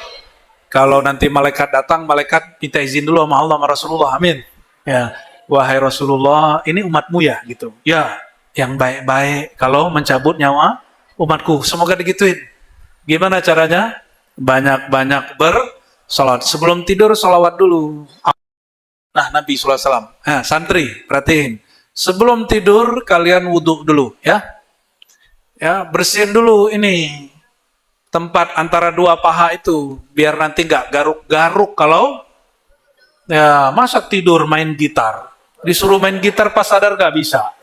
Kalau nanti malaikat datang, malaikat minta izin dulu sama Allah sama Rasulullah. Amin. Ya, wahai Rasulullah, ini umatmu ya gitu. Ya, yang baik-baik kalau mencabut nyawa umatku. Semoga digituin. Gimana caranya? Banyak-banyak bersalat. Sebelum tidur salawat dulu. Nah, Nabi SAW. Nah, santri, perhatiin. Sebelum tidur kalian wudhu dulu ya. Ya, bersihin dulu ini tempat antara dua paha itu biar nanti nggak garuk-garuk kalau ya, masa tidur main gitar? Disuruh main gitar pas sadar gak bisa.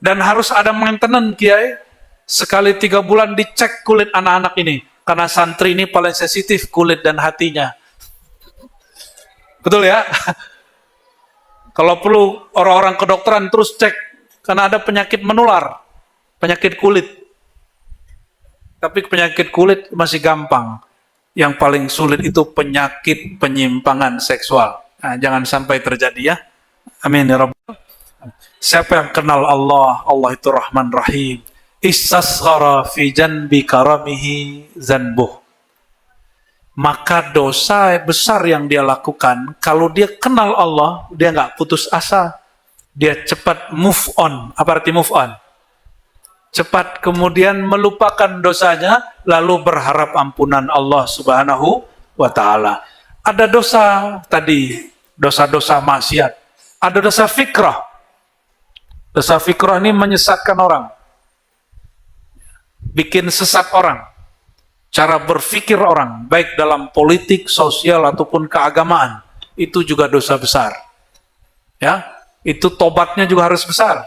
Dan harus ada maintenance, Kiai. Sekali 3 bulan dicek kulit anak-anak ini. Karena santri ini paling sensitif kulit dan hatinya. Betul ya? Kalau perlu orang-orang kedokteran terus cek. Karena ada penyakit menular. Penyakit kulit. Tapi penyakit kulit masih gampang. Yang paling sulit itu penyakit penyimpangan seksual. Nah, jangan sampai terjadi ya. Amin ya Rabbal. Siapa yang kenal Allah, Allah itu Rahman Rahim. Istasghara fi janbi karamihi zanbuh. Maka dosa besar yang dia lakukan, kalau dia kenal Allah, dia nggak putus asa. Dia cepat move on. Apa arti move on? Cepat kemudian melupakan dosanya, lalu berharap ampunan Allah Subhanahu wa Ta'ala. Ada dosa tadi, dosa-dosa maksiat. Ada dosa fikrah. Dosa fikrah ini menyesatkan orang, bikin sesat orang, cara berpikir orang, baik dalam politik, sosial, ataupun keagamaan. Itu juga dosa besar. Ya, itu tobatnya juga harus besar.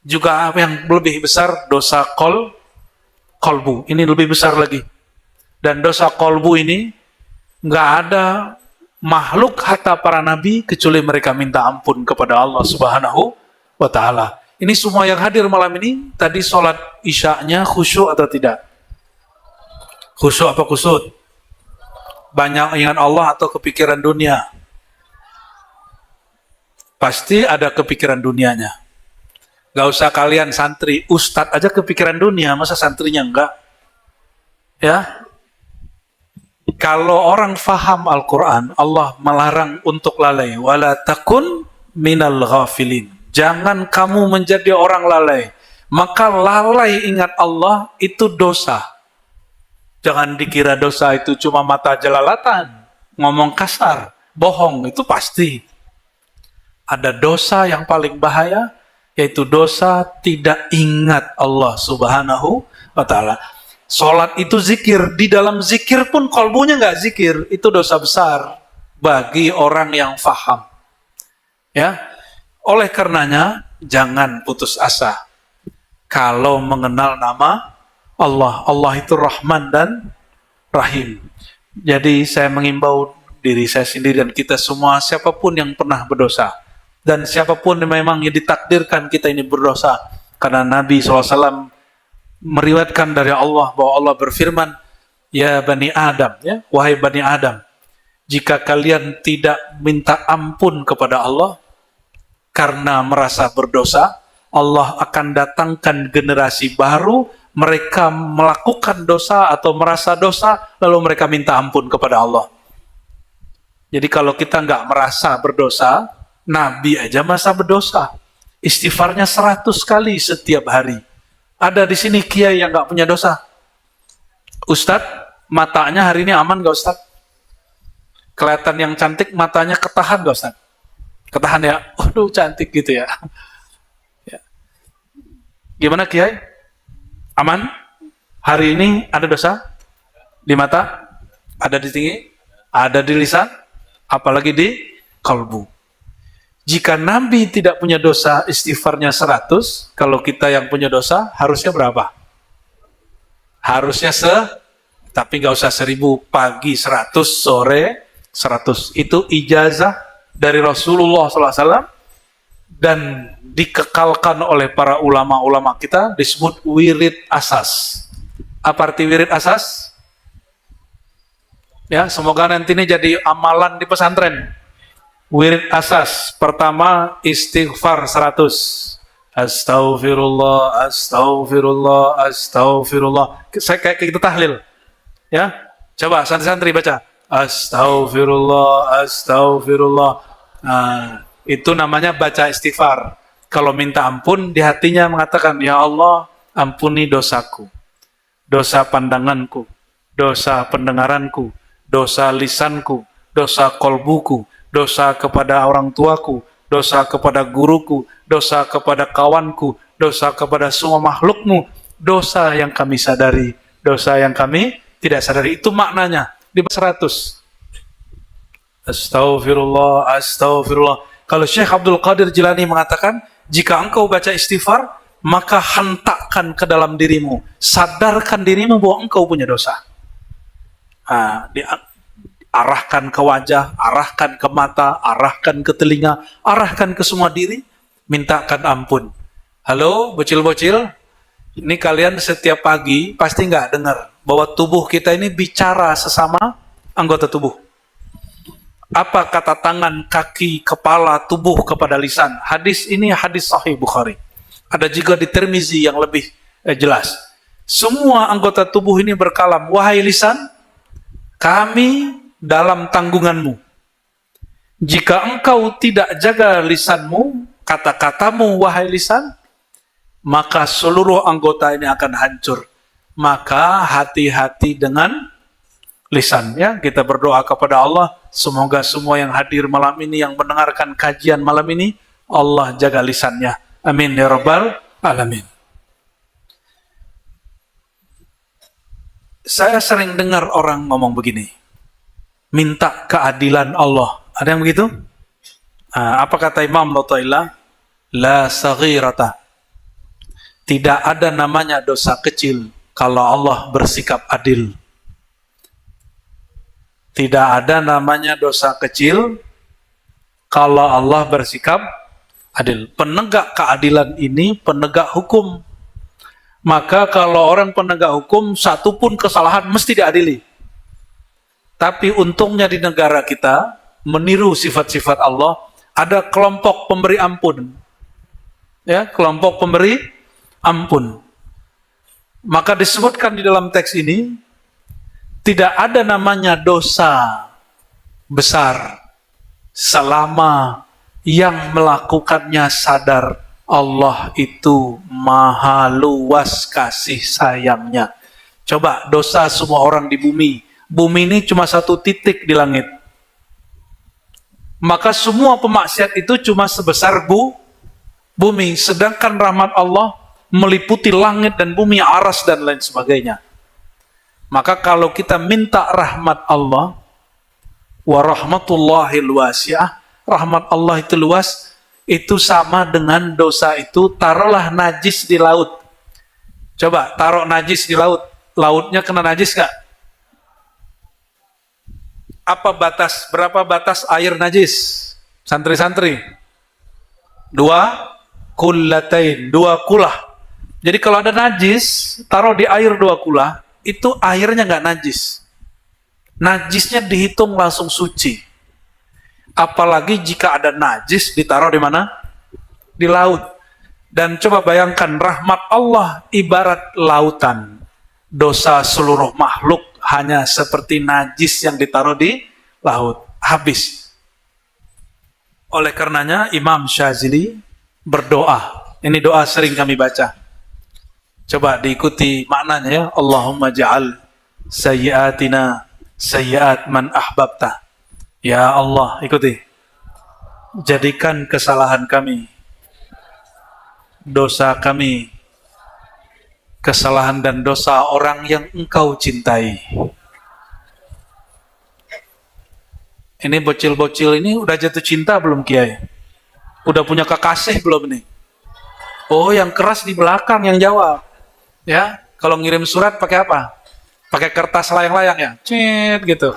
Juga yang lebih besar dosa kolbu. Ini lebih besar lagi. Dan dosa kolbu ini nggak ada makhluk hatta para nabi kecuali mereka minta ampun kepada Allah Subhanahu wa Ta'ala. Ini semua yang hadir malam ini tadi sholat isya'nya khusyuk atau tidak? Khusyuk apa kusut? Banyak ingat Allah atau kepikiran dunia? Pasti ada kepikiran dunianya. Gak usah kalian santri, ustadz aja kepikiran dunia, masa santrinya enggak? Ya, kalau orang faham Al-Quran, Allah melarang untuk lalai. Wala takun minal ghafilin. Jangan kamu menjadi orang lalai. Maka lalai ingat Allah itu dosa. Jangan dikira dosa itu cuma mata jelalatan, ngomong kasar, bohong, itu pasti. Ada dosa yang paling bahaya, yaitu dosa tidak ingat Allah Subhanahu wa Ta'ala. Salat itu zikir, di dalam zikir pun kalbunya nggak zikir, itu dosa besar bagi orang yang faham. Ya, oleh karenanya jangan putus asa kalau mengenal nama Allah. Allah itu Rahman dan Rahim. Jadi saya mengimbau diri saya sendiri dan kita semua, siapapun yang pernah berdosa, dan siapapun yang memang yang ditakdirkan kita ini berdosa, karena Nabi SAW meriwayatkan dari Allah bahwa Allah berfirman, ya Bani Adam, ya wahai Bani Adam, jika kalian tidak minta ampun kepada Allah karena merasa berdosa, Allah akan datangkan generasi baru, mereka melakukan dosa atau merasa dosa, lalu mereka minta ampun kepada Allah. Jadi kalau kita nggak merasa berdosa, Nabi aja masa berdosa, istighfarnya 100 kali setiap hari. Ada di sini kiai yang nggak punya dosa. Ustadz, matanya hari ini aman nggak Ustadz? Kelihatan yang cantik, matanya ketahan nggak Ustadz? Ketahan ya? Waduh, cantik gitu ya. Ya. Gimana kiai? Aman? Hari ini ada dosa? Di mata? Ada di tinggi? Ada di lisan? Apalagi di kalbu. Jika Nabi tidak punya dosa, istighfarnya 100, kalau kita yang punya dosa, harusnya berapa? Harusnya tapi nggak usah 1000, pagi 100, sore 100. Itu ijazah dari Rasulullah SAW, dan dikekalkan oleh para ulama-ulama kita, disebut wirid asas. Apa arti wirid asas? Ya, semoga nanti ini jadi amalan di pesantren. Wirid asas, pertama istighfar 100. Astaghfirullah, astaghfirullah, astaghfirullah. Saya kayak kita tahlil. Ya, coba santri-santri baca. Astaghfirullah, astaghfirullah. Nah, itu namanya baca istighfar. Kalau minta ampun, di hatinya mengatakan, ya Allah, ampuni dosaku, dosa pandanganku, dosa pendengaranku, dosa lisanku, dosa kolbuku, dosa kepada orang tuaku, dosa kepada guruku, dosa kepada kawanku, dosa kepada semua makhlukmu, dosa yang kami sadari, dosa yang kami tidak sadari. Itu maknanya di 100. Astaghfirullah, astaghfirullah. Kalau Syekh Abdul Qadir Jilani mengatakan, jika engkau baca istighfar, maka hentakkan ke dalam dirimu, sadarkan dirimu bahwa engkau punya dosa. Arahkan ke wajah, arahkan ke mata, arahkan ke telinga, arahkan ke semua diri, mintakan ampun. Halo, bocil-bocil, Ini kalian setiap pagi pasti nggak dengar bahwa tubuh kita ini bicara sesama anggota tubuh. Apa kata tangan, kaki, kepala, tubuh kepada lisan? Hadis ini hadis sahih Bukhari. Ada juga di Tirmizi yang lebih jelas. Semua anggota tubuh ini berkalam, wahai lisan, kami dalam tanggunganmu. Jika engkau tidak jaga lisanmu, kata-katamu wahai lisan, maka seluruh anggota ini akan hancur. Maka hati-hati dengan lisan, ya. Kita berdoa kepada Allah, semoga semua yang hadir malam ini, yang mendengarkan kajian malam ini, Allah jaga lisannya. Amin ya rabbal alamin. Saya sering dengar orang ngomong begini, minta keadilan Allah. Ada yang begitu? Apa kata Imam Latta'ilah? La saghirata. Tidak ada namanya dosa kecil kalau Allah bersikap adil. Tidak ada namanya dosa kecil kalau Allah bersikap adil. Penegak keadilan ini penegak hukum. Maka kalau orang penegak hukum, satu pun kesalahan mesti diadili. Tapi untungnya di negara kita, meniru sifat-sifat Allah, ada kelompok pemberi ampun. Ya, kelompok pemberi ampun. Maka disebutkan di dalam teks ini, tidak ada namanya dosa besar selama yang melakukannya sadar Allah itu maha luas kasih sayangnya. Coba dosa semua orang di bumi. Bumi ini cuma satu titik di langit. Maka semua pemaksiat itu cuma sebesar bumi. Sedangkan rahmat Allah meliputi langit dan bumi, aras dan lain sebagainya. Maka kalau kita minta rahmat Allah, wa rahmatullahil wasi'ah, rahmat Allah itu luas, itu sama dengan dosa itu, taruhlah najis di laut. Coba taruh najis di laut, lautnya kena najis gak? Berapa batas air najis? Santri-santri? 2 kullatain, 2 kulah. Jadi kalau ada najis, taruh di air 2 kulah, itu airnya nggak najis. Najisnya dihitung langsung suci. Apalagi jika ada najis ditaruh di mana? Di laut. Dan coba bayangkan, rahmat Allah ibarat lautan. Dosa seluruh makhluk hanya seperti najis yang ditaruh di laut. Habis. Oleh karenanya Imam Syazili berdoa. Ini doa sering kami baca. Coba diikuti maknanya ya. Allahumma ja'al sayyiatina sayyiat man ahbabta. Ya Allah, ikuti. Jadikan kesalahan kami, dosa kami, kesalahan dan dosa orang yang Engkau cintai. Ini bocil-bocil ini udah jatuh cinta belum Kiai? Udah punya kekasih belum nih? Oh, yang keras di belakang yang jawab. Ya, kalau ngirim surat pakai apa? Pakai kertas layang-layang ya, cet gitu.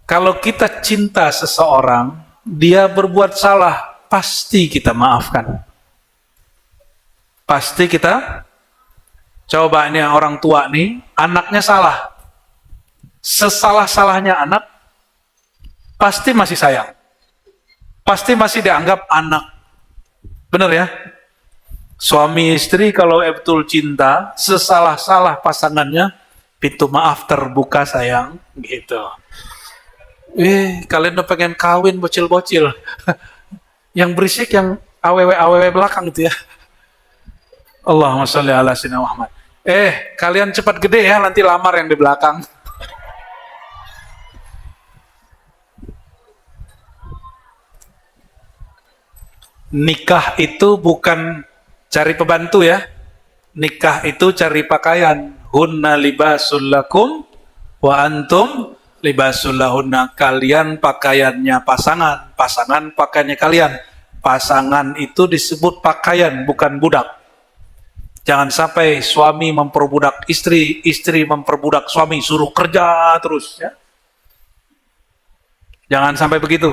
Kalau kita cinta seseorang, dia berbuat salah, pasti kita maafkan. Pasti kita. Coba ini orang tua nih, anaknya salah. Sesalah-salahnya anak, pasti masih sayang. Pasti masih dianggap anak. Benar ya? Suami istri kalau betul cinta, sesalah-salah pasangannya, pintu maaf terbuka sayang, gitu. Kalian udah pengen kawin bocil-bocil. Yang berisik yang aww belakang gitu ya. Allahumma sholli ala sayyidina Muhammad. Kalian cepat gede ya, nanti lamar yang di belakang. Nikah itu bukan cari pembantu ya. Nikah itu cari pakaian. Hunna libasul lakum wa antum libasul lahunna. Kalian pakaiannya pasangan, pasangan pakaiannya kalian. Pasangan itu disebut pakaian, bukan budak. Jangan sampai suami memperbudak istri, istri memperbudak suami, suruh kerja terus ya. Jangan sampai begitu.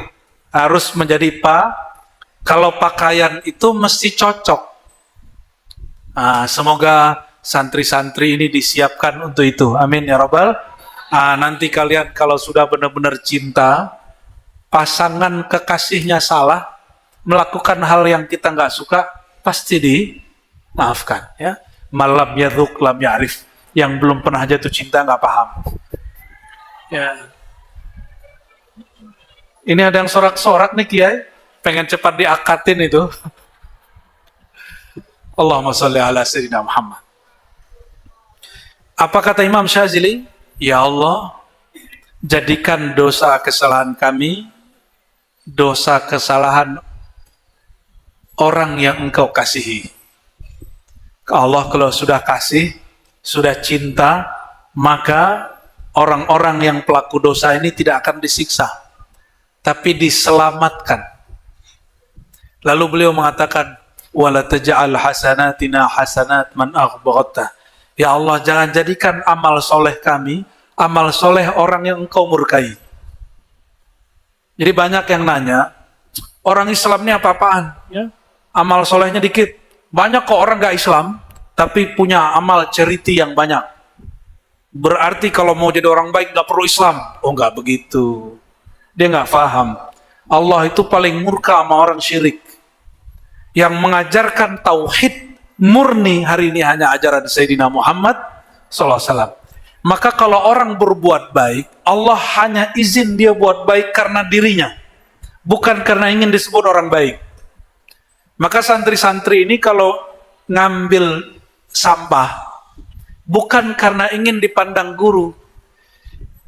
Harus menjadi kalau pakaian itu mesti cocok. Semoga santri-santri ini disiapkan untuk itu. Amin ya Rabbal. Nanti kalian kalau sudah benar-benar cinta, pasangan kekasihnya salah, melakukan hal yang kita nggak suka, pasti dimaafkan. Ya, malam yaduk lam ya'rif. Yang belum pernah jatuh cinta nggak paham. Ya. Ini ada yang sorak-sorak nih Kiai, pengen cepat diakatin itu. Allahumma sholli ala sayyidina Muhammad. Apa kata Imam Syazili? Ya Allah, jadikan dosa kesalahan kami, dosa kesalahan orang yang Engkau kasihi. Allah kalau sudah kasih, sudah cinta, maka orang-orang yang pelaku dosa ini tidak akan disiksa, tapi diselamatkan. Lalu beliau mengatakan, wala taj'al hasanatina hasanat man aghbaghatta. Ya Allah, jangan jadikan amal soleh kami amal soleh orang yang Engkau murkai. Jadi banyak yang nanya, orang Islam ini apa-apaan? Ya? Amal solehnya dikit. Banyak kok orang gak Islam, tapi punya amal charity yang banyak. Berarti kalau mau jadi orang baik gak perlu Islam. Oh gak begitu. Dia gak paham. Allah itu paling murka sama orang syirik. Yang mengajarkan tauhid murni hari ini hanya ajaran Sayyidina Muhammad SAW. Maka kalau orang berbuat baik, Allah hanya izin dia buat baik karena dirinya, bukan karena ingin disebut orang baik. Maka santri-santri ini kalau ngambil sampah, bukan karena ingin dipandang guru.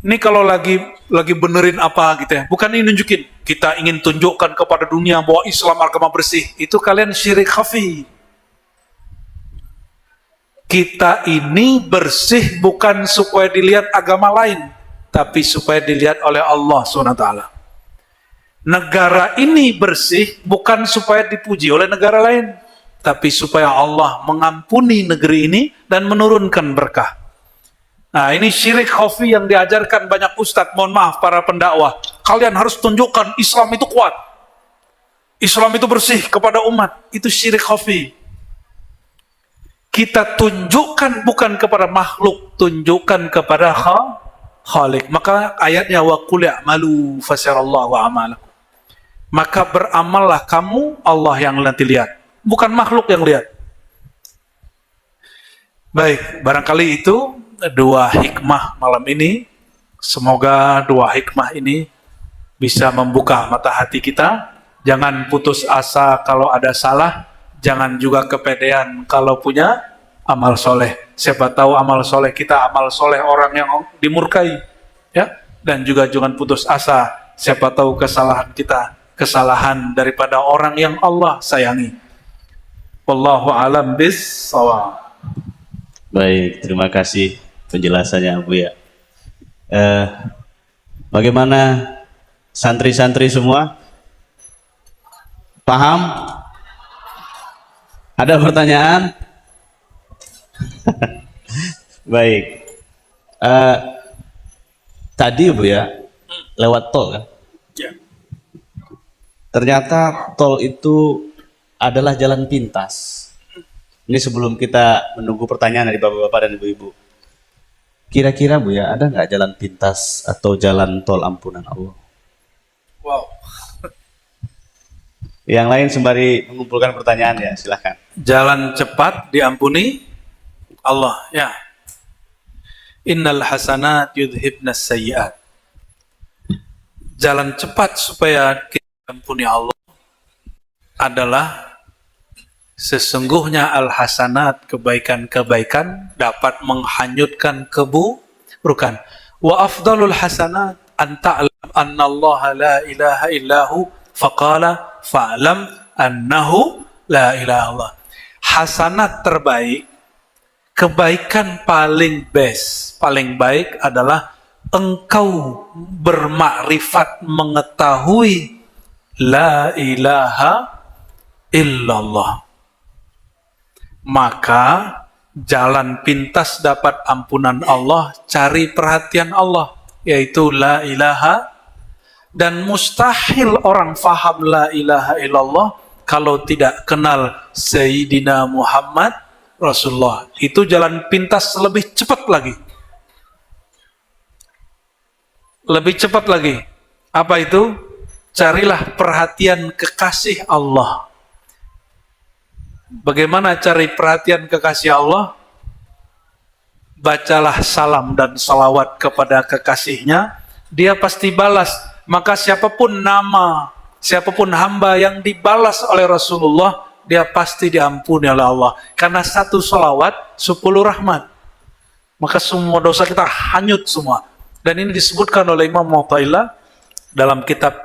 Ini kalau lagi benerin apa gitu ya, bukan ini nunjukin, kita ingin tunjukkan kepada dunia bahwa Islam agama bersih. Itu kalian syirik khafi. Kita ini bersih bukan supaya dilihat agama lain, tapi supaya dilihat oleh Allah SWT. Negara ini bersih bukan supaya dipuji oleh negara lain, tapi supaya Allah mengampuni negeri ini dan menurunkan berkah. Nah, ini syirik khafi yang diajarkan banyak ustadz, mohon maaf para pendakwah. Kalian harus tunjukkan Islam itu kuat, Islam itu bersih kepada umat. Itu syirik khafi. Kita tunjukkan bukan kepada makhluk, tunjukkan kepada Khalik. Maka ayatnya wa qul i'malu fasarallahu a'malakum. Maka beramallah kamu, Allah yang nanti lihat, bukan makhluk yang lihat. Baik, barangkali itu dua hikmah malam ini. Semoga dua hikmah ini bisa membuka mata hati kita. Jangan putus asa kalau ada salah. Jangan juga kepedean kalau punya amal soleh. Siapa tahu amal soleh kita amal soleh orang yang dimurkai, ya. Dan juga jangan putus asa. Siapa tahu kesalahan kita kesalahan daripada orang yang Allah sayangi. Wallahu alam bis-shawab. Baik, terima kasih penjelasannya Bu ya. Bagaimana santri-santri semua? Paham? Ada pertanyaan? Baik. Tadi Bu ya, lewat tol kan? Ya. Ternyata tol itu adalah jalan pintas. Ini sebelum kita menunggu pertanyaan dari bapak-bapak dan ibu-ibu. Kira-kira Bu ya, ada nggak jalan pintas atau jalan tol ampunan Allah? Wow. Yang lain sembari mengumpulkan pertanyaan ya, silahkan. Jalan cepat diampuni Allah, ya. Innal hasanat yudhibnas sayyiat. Jalan cepat supaya kita diampuni Allah adalah sesungguhnya al-hasanat, kebaikan-kebaikan dapat menghanyutkan keburukan. Wa afdalul hasanat an ta'lam anna Allah la ilaha illahu faqala fa'lam annahu la ilaha illallah. Hasanat terbaik, kebaikan paling best, paling baik adalah engkau bermakrifat mengetahui la ilaha illallah. Maka jalan pintas dapat ampunan Allah, cari perhatian Allah, yaitu la ilaha. Dan mustahil orang faham la ilaha illallah kalau tidak kenal Sayyidina Muhammad Rasulullah. Itu jalan pintas lebih cepat lagi. Lebih cepat lagi. Apa itu? Carilah perhatian kekasih Allah. Bagaimana cari perhatian kekasih Allah? Bacalah salam dan salawat kepada kekasihnya, dia pasti balas. Maka siapapun nama, siapapun hamba yang dibalas oleh Rasulullah, dia pasti diampuni oleh Allah. Karena satu salawat, 10 rahmat. Maka semua dosa kita hanyut semua. Dan ini disebutkan oleh Imam Mu'ta'ilah dalam kitab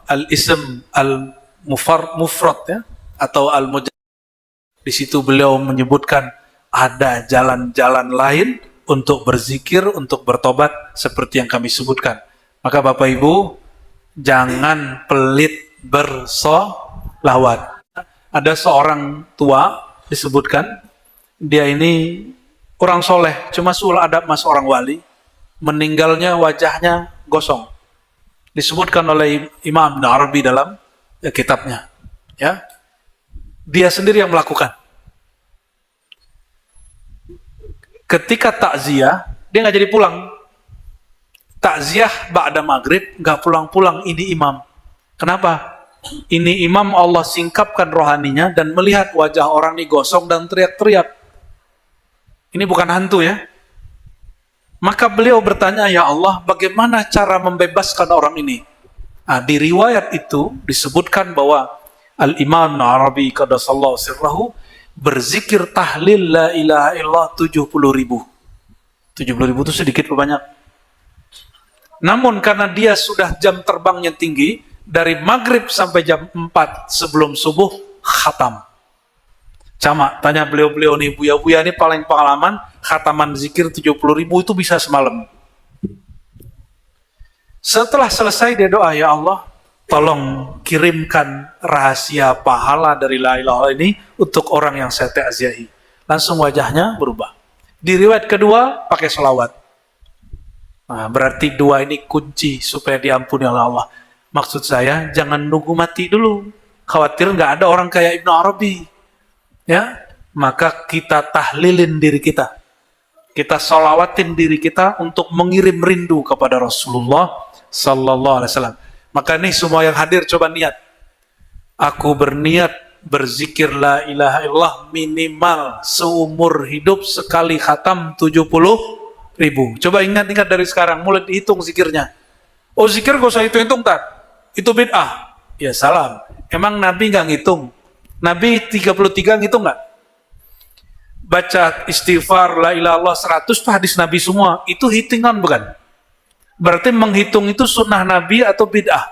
Al-Ism Al-Mufrad ya, atau Al-Mujad. Di situ beliau menyebutkan ada jalan-jalan lain untuk berzikir, untuk bertobat seperti yang kami sebutkan. Maka Bapak Ibu, jangan pelit bersolawat. Ada seorang tua disebutkan, dia ini orang soleh, cuma sul adab mas orang wali, meninggalnya wajahnya gosong. Disebutkan oleh Imam Ibn Arabi dalam kitabnya. Ya, dia sendiri yang melakukan. Ketika takziah, dia nggak jadi pulang. Takziah ba'da maghrib, nggak pulang-pulang, ini imam. Kenapa? Ini imam Allah singkapkan rohaninya dan melihat wajah orang ini gosong dan teriak-teriak. Ini bukan hantu ya. Maka beliau bertanya, ya Allah, bagaimana cara membebaskan orang ini? Nah, di riwayat itu disebutkan bahwa Al-Imam Arabi Qadasallahu sirrahu berzikir tahlil la ilaha illallah 70.000. 70.000 itu sedikit atau banyak? Namun karena dia sudah jam terbangnya tinggi, dari maghrib sampai jam 4 sebelum subuh, khatam. Sama, tanya beliau-beliau nih, Buya-Buya ini paling pengalaman, khataman zikir 70.000 itu bisa semalam. Setelah selesai dia doa, ya Allah, tolong kirimkan rahasia pahala dari la ilaha ini untuk orang yang saya ta'ziyahi. Langsung wajahnya berubah. Di riwayat kedua, pakai sholawat. Nah, berarti dua ini kunci supaya diampuni oleh Allah. Maksud saya, jangan nunggu mati dulu. Khawatir nggak ada orang kayak Ibnu Arabi. Ya, maka kita tahlilin diri kita. Kita sholawatin diri kita untuk mengirim rindu kepada Rasulullah Sallallahu Alaihi Wasallam. Maka nih semua yang hadir coba niat. Aku berniat berzikir la ilaha illallah minimal seumur hidup sekali khatam 70.000. Coba ingat-ingat dari sekarang, mulai dihitung zikirnya. Oh, zikir gak usah hitung-hitung tak? Itu bid'ah. Ya salam. Emang Nabi nggak ngitung? Nabi 33 ngitung nggak? Baca istighfar la ilaha illallah 100 itu hadis Nabi semua. Itu hitungan bukan? Berarti menghitung itu sunnah Nabi atau bid'ah?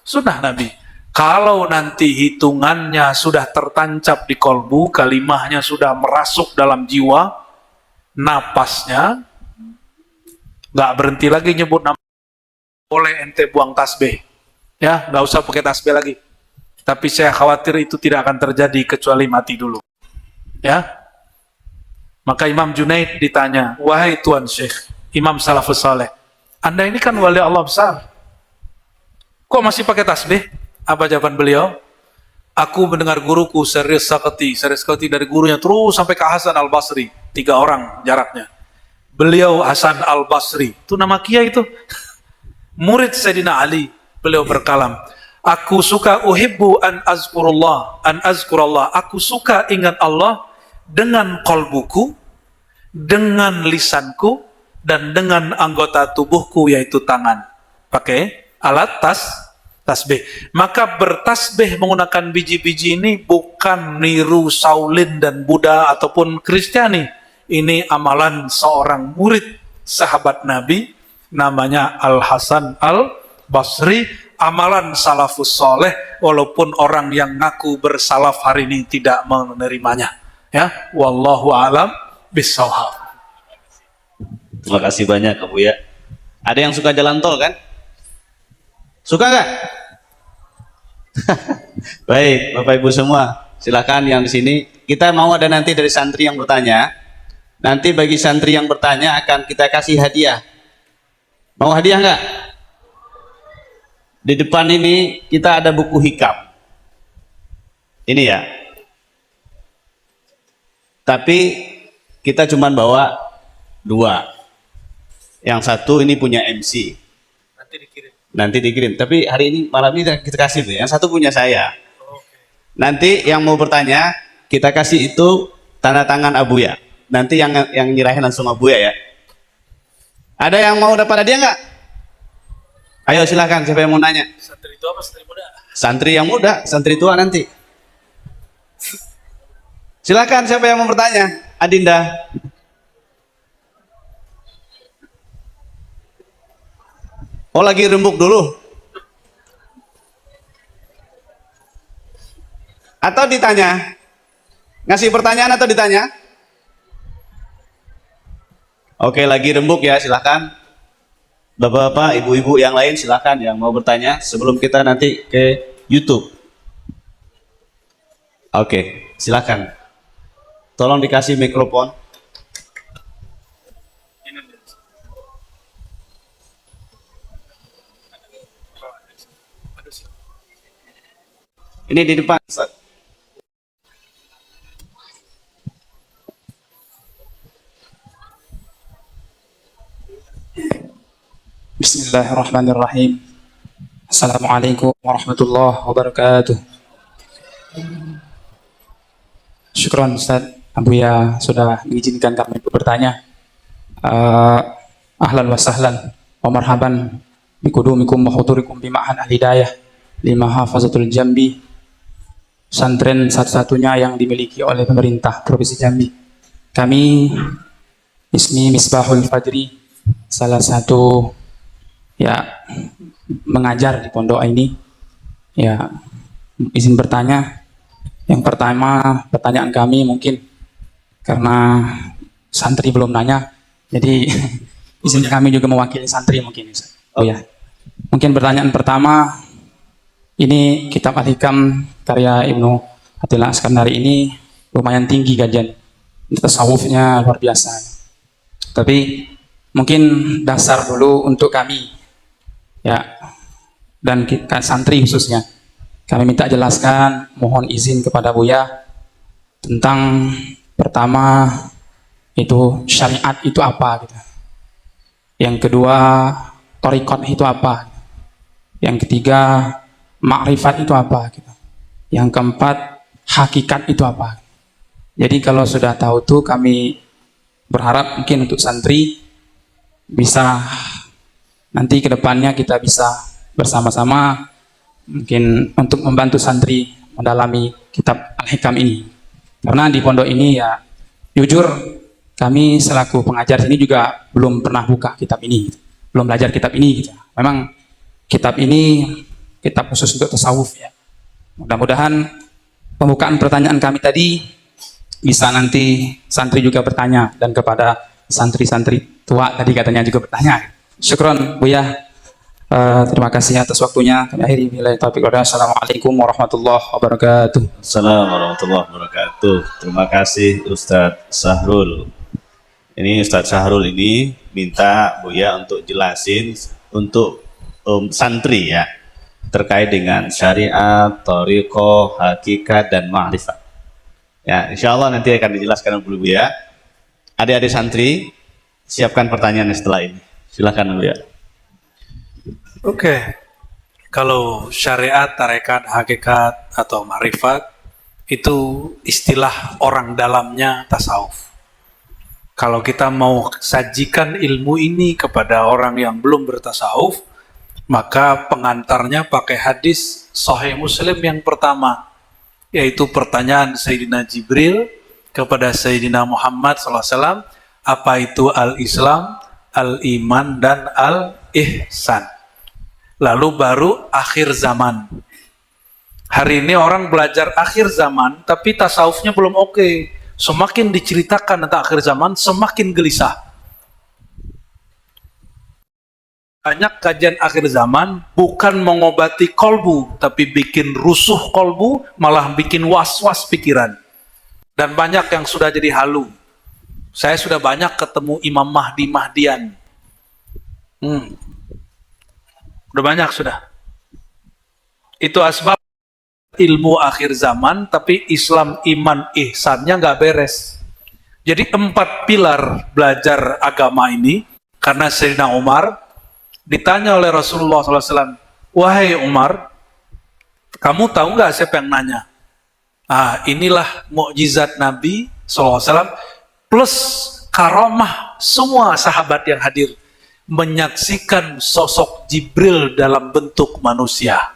Sunnah Nabi. Kalau nanti hitungannya sudah tertancap di kolbu, kalimahnya sudah merasuk dalam jiwa, napasnya nggak berhenti lagi nyebut nama, boleh ente buang tasbih, ya nggak usah pakai tasbih lagi. Tapi saya khawatir itu tidak akan terjadi kecuali mati dulu, ya. Maka Imam Junaid ditanya, wahai Tuan Syekh, Imam Salafus Saleh, Anda ini kan wali Allah besar, kok masih pakai tasbih? Apa jawaban beliau? Aku mendengar guruku Syarif Sakati dari gurunya terus sampai ke Hasan Al-Basri, 3 orang jaraknya. Beliau Hasan Al-Basri, itu nama kiai itu, murid Sayyidina Ali. Beliau berkalam, aku suka uhibbu an azkurullah, aku suka ingat Allah dengan kolbuku, dengan lisanku, dan dengan anggota tubuhku yaitu tangan. Pakai alat tasbih. Maka bertasbih menggunakan biji-biji ini bukan niru Saulin dan Buddha ataupun Kristiani. Ini amalan seorang murid sahabat Nabi namanya Al-Hasan Al-Basri, amalan salafus soleh, walaupun orang yang ngaku bersalaf hari ini tidak menerimanya. Ya, wallahu alam bissawab. Terima kasih banyak Abu ya. Ada yang suka jalan tol kan? Suka nggak? Baik, Bapak Ibu semua, silakan yang di sini. Kita mau ada nanti dari santri yang bertanya. Nanti bagi santri yang bertanya akan kita kasih hadiah. Mau hadiah nggak? Di depan ini kita ada buku hikam. Ini ya. Tapi kita cuma bawa 2. Yang satu ini punya MC. Nanti dikirim. Tapi hari ini malam ini kita kasih tuh. Yang satu punya saya. Nanti yang mau bertanya kita kasih itu tanda tangan Abuya. Nanti yang nyerahin langsung Abuya ya. Ada yang mau dapat hadiah nggak? Ayo silakan, siapa yang mau nanya? Santri itu apa santri muda? Santri yang muda, santri tua nanti. Silakan, siapa yang mau bertanya? Adinda. Oh, lagi rembuk dulu. Atau ditanya? Ngasih pertanyaan atau ditanya? Oke, lagi rembuk ya, silakan. Bapak-bapak, ibu-ibu yang lain silakan yang mau bertanya sebelum kita nanti ke YouTube. Oke, silakan. Tolong dikasih mikrofon. Ini di depan, Ustaz. Bismillahirrahmanirrahim. Assalamualaikum warahmatullahi wabarakatuh. Syukron Ustaz Abuya sudah mengizinkan kami untuk bertanya. Ahlan wa sahlan wa marhaban bikudumikum wa hudurikum bima'an al-hidayah lima hafazatul Jambi, pesantren satu-satunya yang dimiliki oleh pemerintah Provinsi Jambi. Kami Ismi Misbahul Fajri, salah satu ya mengajar di pondok ini. Ya, izin bertanya. Yang pertama, pertanyaan kami mungkin karena santri belum nanya, jadi izin kami juga mewakili santri mungkin. Oh ya, mungkin pertanyaan pertama, ini kitab Al-Hikam karya Ibnu Athilah Askandari ini lumayan tinggi kajian, tasawufnya luar biasa. Tapi mungkin dasar dulu untuk kami, ya, dan kita santri khususnya. Kami minta jelaskan, mohon izin kepada Buya tentang pertama itu syariat itu apa gitu. Yang kedua, thariqat itu apa? Yang ketiga, ma'rifat itu apa gitu. Yang keempat, hakikat itu apa? Jadi kalau sudah tahu tuh, kami berharap mungkin untuk santri bisa nanti ke depannya kita bisa bersama-sama mungkin untuk membantu santri mendalami kitab Al-Hikam ini. Karena di pondok ini ya jujur kami selaku pengajar sini juga belum pernah buka kitab ini, belum belajar kitab ini gitu. Memang kitab ini kitab khusus untuk tasawuf ya. Mudah-mudahan pembukaan pertanyaan kami tadi bisa nanti santri juga bertanya, dan kepada santri-santri tua tadi katanya juga bertanya. Syukron Buya. Terima kasih atas waktunya. Kami akhiri billahi taufiq wal hidayah. Assalamualaikum warahmatullahi wabarakatuh. Assalamualaikum warahmatullahi wabarakatuh. Terima kasih Ustadz Sahrul. Ini Ustadz Sahrul ini minta Buya untuk jelasin untuk santri ya, terkait dengan syariat, thariqah, hakikat, dan ma'rifat. Ya, insya Allah nanti akan dijelaskan oleh Buya. Adik-adik santri, siapkan pertanyaannya setelah ini. Silakan Buya. Oke, kalau syariat, tarekat, hakikat, atau marifat itu istilah orang dalamnya tasawuf. Kalau kita mau sajikan ilmu ini kepada orang yang belum bertasawuf, maka pengantarnya pakai hadis Sahih Muslim yang pertama, yaitu pertanyaan Sayyidina Jibril kepada Sayyidina Muhammad SAW, apa itu al-Islam, al-Iman, dan al-Ihsan. Lalu baru akhir zaman. Hari ini orang belajar akhir zaman, tapi tasawufnya belum oke. Semakin diceritakan tentang akhir zaman, semakin gelisah. Banyak kajian akhir zaman bukan mengobati kolbu, tapi bikin rusuh kolbu, malah bikin was-was pikiran. Dan banyak yang sudah jadi halu. Saya sudah banyak ketemu Imam Mahdian. Udah banyak sudah. Itu asbab ilmu akhir zaman, tapi Islam, iman, ihsannya nggak beres. Jadi 4 pilar belajar agama ini, karena Sayyidina Umar ditanya oleh Rasulullah SAW, wahai Umar, kamu tahu nggak siapa yang nanya? Inilah mukjizat Nabi SAW plus karomah semua sahabat yang hadir, menyaksikan sosok Jibril dalam bentuk manusia.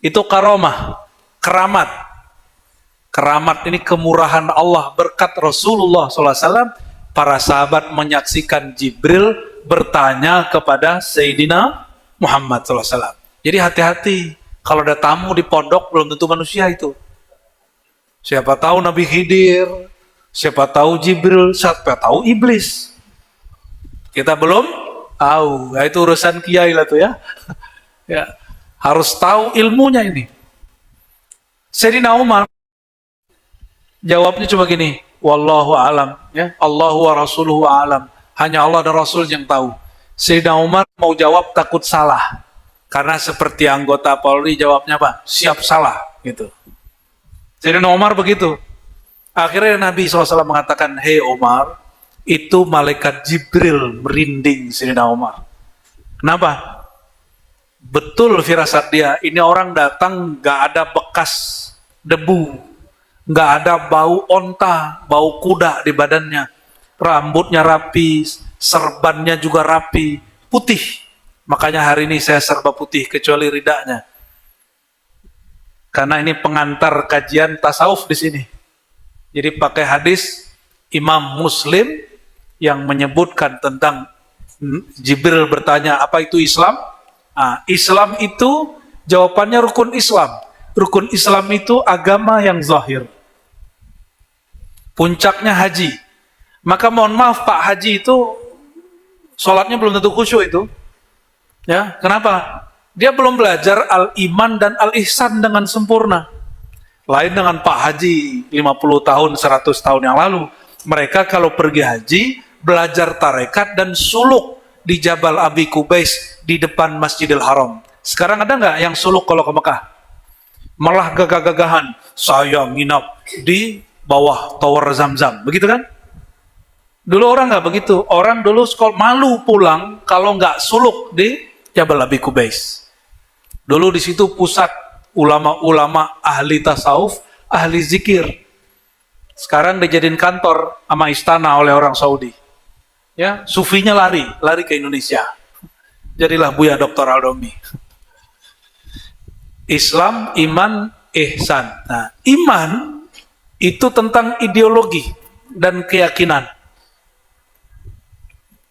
Itu karomah, keramat. Keramat ini kemurahan Allah, berkat Rasulullah SAW. Para sahabat menyaksikan Jibril bertanya kepada Sayyidina Muhammad SAW. Jadi hati-hati, kalau ada tamu di pondok belum tentu manusia itu. Siapa tahu Nabi Khidir, siapa tahu Jibril, siapa tahu iblis. Kita belum tahu. Itu urusan kiai lah tuh ya. Ya, harus tahu ilmunya ini. Sayyidina Umar jawabnya cuma gini, wallahu alam, ya, Allahu wa rasuluhu alam. Hanya Allah dan Rasul yang tahu. Sayyidina Umar mau jawab takut salah. Karena seperti anggota Polri jawabnya apa? Siap salah, gitu. Sayyidina Umar begitu. Akhirnya Nabi SAW mengatakan, hei Umar, itu malaikat Jibril merinding Sayyidina Umar. Kenapa? Betul firasat dia, ini orang datang gak ada bekas debu, nggak ada bau onta, bau kuda di badannya, rambutnya rapi, serbannya juga rapi, putih. Makanya hari ini saya serba putih kecuali ridanya, karena ini pengantar kajian tasawuf di sini. Jadi pakai hadis Imam Muslim yang menyebutkan tentang Jibril bertanya apa itu Islam. Islam itu jawabannya rukun Islam. Rukun Islam itu agama yang zahir. Puncaknya haji. Maka mohon maaf Pak, haji itu sholatnya belum tentu khusyuk itu. Ya, kenapa? Dia belum belajar al-iman dan al-ihsan dengan sempurna. Lain dengan Pak Haji 50 tahun, 100 tahun yang lalu. Mereka kalau pergi haji, belajar tarekat dan suluk di Jabal Abi Kubais di depan Masjidil Haram. Sekarang ada nggak yang suluk kalau ke Mekah? Malah gagah-gagahan, saya nginap di bawah tower Zam-Zam, begitu kan? Dulu orang nggak begitu. Orang dulu sekolah malu pulang kalau nggak suluk di Jabal Abi Kubais. Dulu di situ pusat ulama-ulama ahli tasawuf, ahli zikir. Sekarang dijadiin kantor sama istana oleh orang Saudi. Ya, sufinya lari ke Indonesia. Jadilah Buya Dr. Aldomi. Islam, iman, ihsan. Nah, iman itu tentang ideologi dan keyakinan.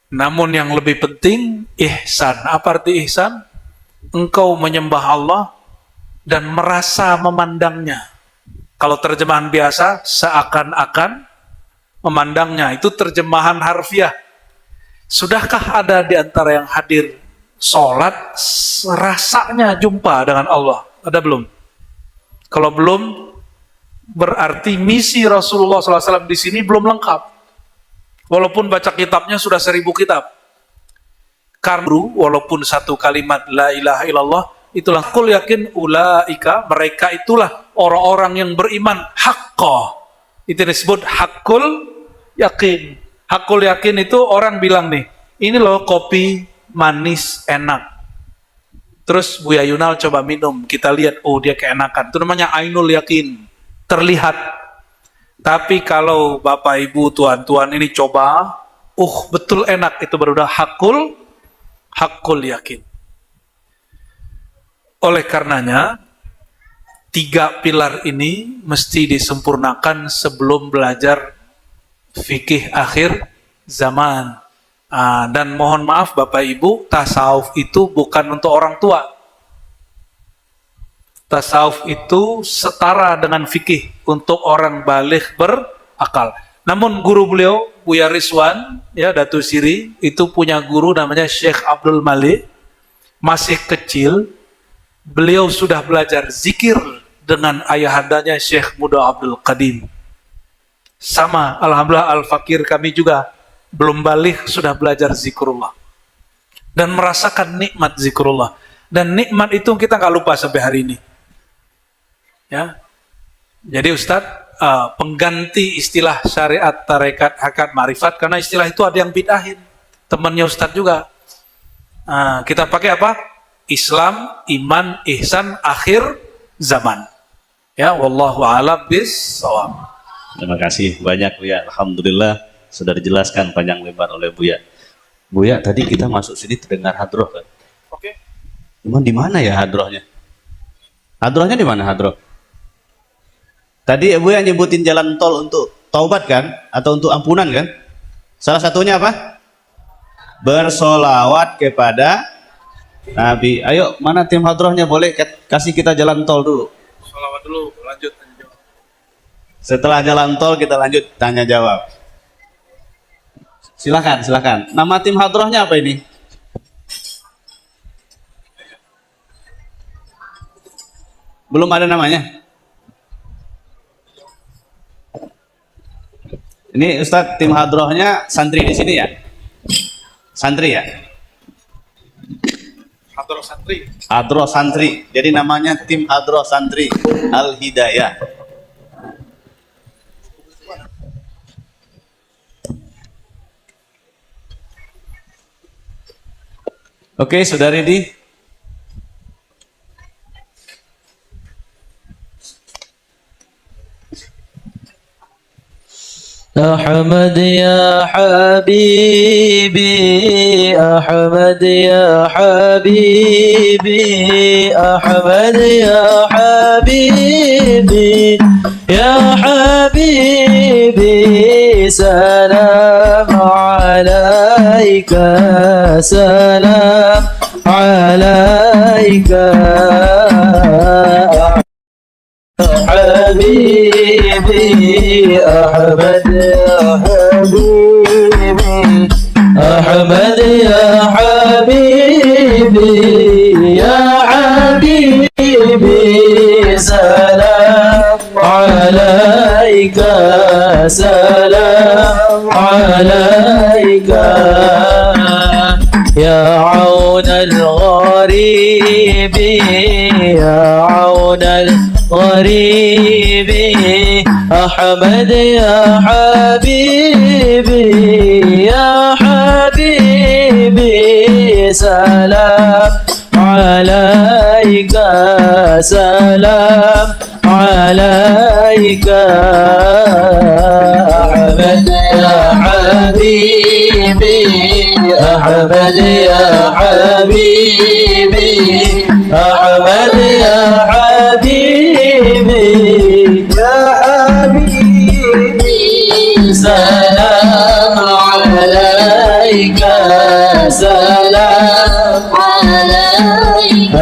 Namun yang lebih penting, ihsan. Apa arti ihsan? Engkau menyembah Allah dan merasa memandangnya. Kalau terjemahan biasa, seakan-akan memandangnya. Itu terjemahan harfiah. Sudahkah ada di antara yang hadir sholat, rasanya jumpa dengan Allah? Ada belum? Kalau belum, berarti misi Rasulullah SAW di sini belum lengkap. Walaupun baca kitabnya sudah 1000 kitab. Karena walaupun satu kalimat la ilaha illallah, itulah kul yakin ulaika, mereka itulah orang-orang yang beriman haqqa. Itu disebut hakul yakin. Hakul yakin itu orang bilang nih, ini loh kopi manis enak. Terus Buya Yunal coba minum, kita lihat, oh dia keenakan. Itu namanya ainul yakin, terlihat. Tapi kalau Bapak Ibu tuan-tuan ini coba, betul enak, itu baru udah hakul yakin. Oleh karenanya 3 pilar ini mesti disempurnakan sebelum belajar fikih akhir zaman. Dan mohon maaf Bapak Ibu, tasawuf itu bukan untuk orang tua. Tasawuf itu setara dengan fikih untuk orang baligh berakal. Namun guru beliau, Buya Rizwan, ya Datu Siri, itu punya guru namanya Syekh Abdul Malik. Masih kecil, beliau sudah belajar zikir dengan ayahandanya Syekh Muda Abdul Qadim. Sama, alhamdulillah al-fakir kami juga belum balik sudah belajar zikrullah dan merasakan nikmat zikrullah, dan nikmat itu kita nggak lupa sampai hari ini. Ya, jadi Ustadz, pengganti istilah syariat, tarekat, hakikat, ma'rifat, karena istilah itu ada yang bid'ahin. Temannya Ustadz juga. Kita pakai apa? Islam, iman, ihsan, akhir zaman. Ya, wallahu a'lam bissawab. Terima kasih banyak Buya. Alhamdulillah sudah dijelaskan panjang lebar oleh Buya. Buya, tadi kita masuk sini terdengar hadroh kan? Oke. Cuman di mana ya hadrohnya? Hadrohnya di mana hadroh? Tadi Buya nyebutin jalan tol untuk taubat kan? Atau untuk ampunan kan? Salah satunya apa? Bersolawat kepada Nabi. Ayo, mana tim hadrohnya? Boleh kasih kita jalan tol dulu. Salawat dulu, lanjut. Setelah jalan tol kita lanjut tanya jawab. Silakan, silakan. Nama tim hadrohnya apa ini? Belum ada namanya? Ini Ustadz, tim hadrohnya santri di sini ya? Santri ya? Hadroh santri. Hadroh santri. Jadi namanya tim hadroh santri Al-Hidayah. Oke, sudah ready? أحمد يا حبيبي أحمد يا حبيبي أحمد يا حبيبي يا حبيبي سلام عليك سلام عليك حبيبي أحمد يا حبيبي أحمد يا حبيبي يا حبيبي سلام عليك سلام عليك يا عون الغريب يا عون الغريب أحمد يا حبيبي يا حبيبي سلام عليك سلام عليك أحمد يا حبيبي أحمد يا حبيبي أحمد يا حبيبي يا حبيبي سلام عليك سلام عليك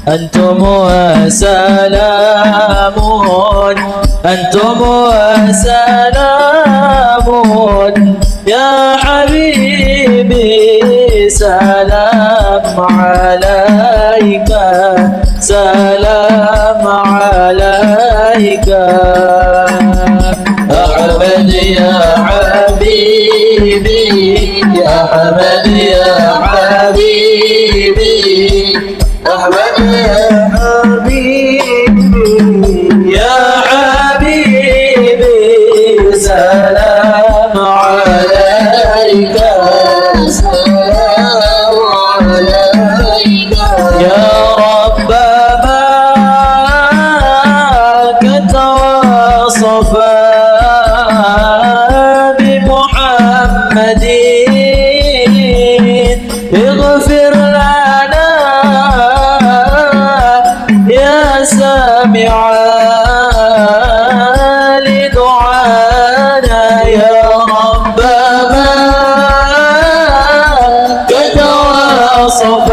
أنتم وسلام أنتم وسلام يا حبيبي سلام عليك سلام عليك أحمد يا حبيبي أحمد يا حبيبي أحمد يا حبيبي يا حبيبي سلام عليك سلام عليك يا رب ما كتواصف بمحمد اغفر لنا يا سامع لدعانا يا رب ما كتواصف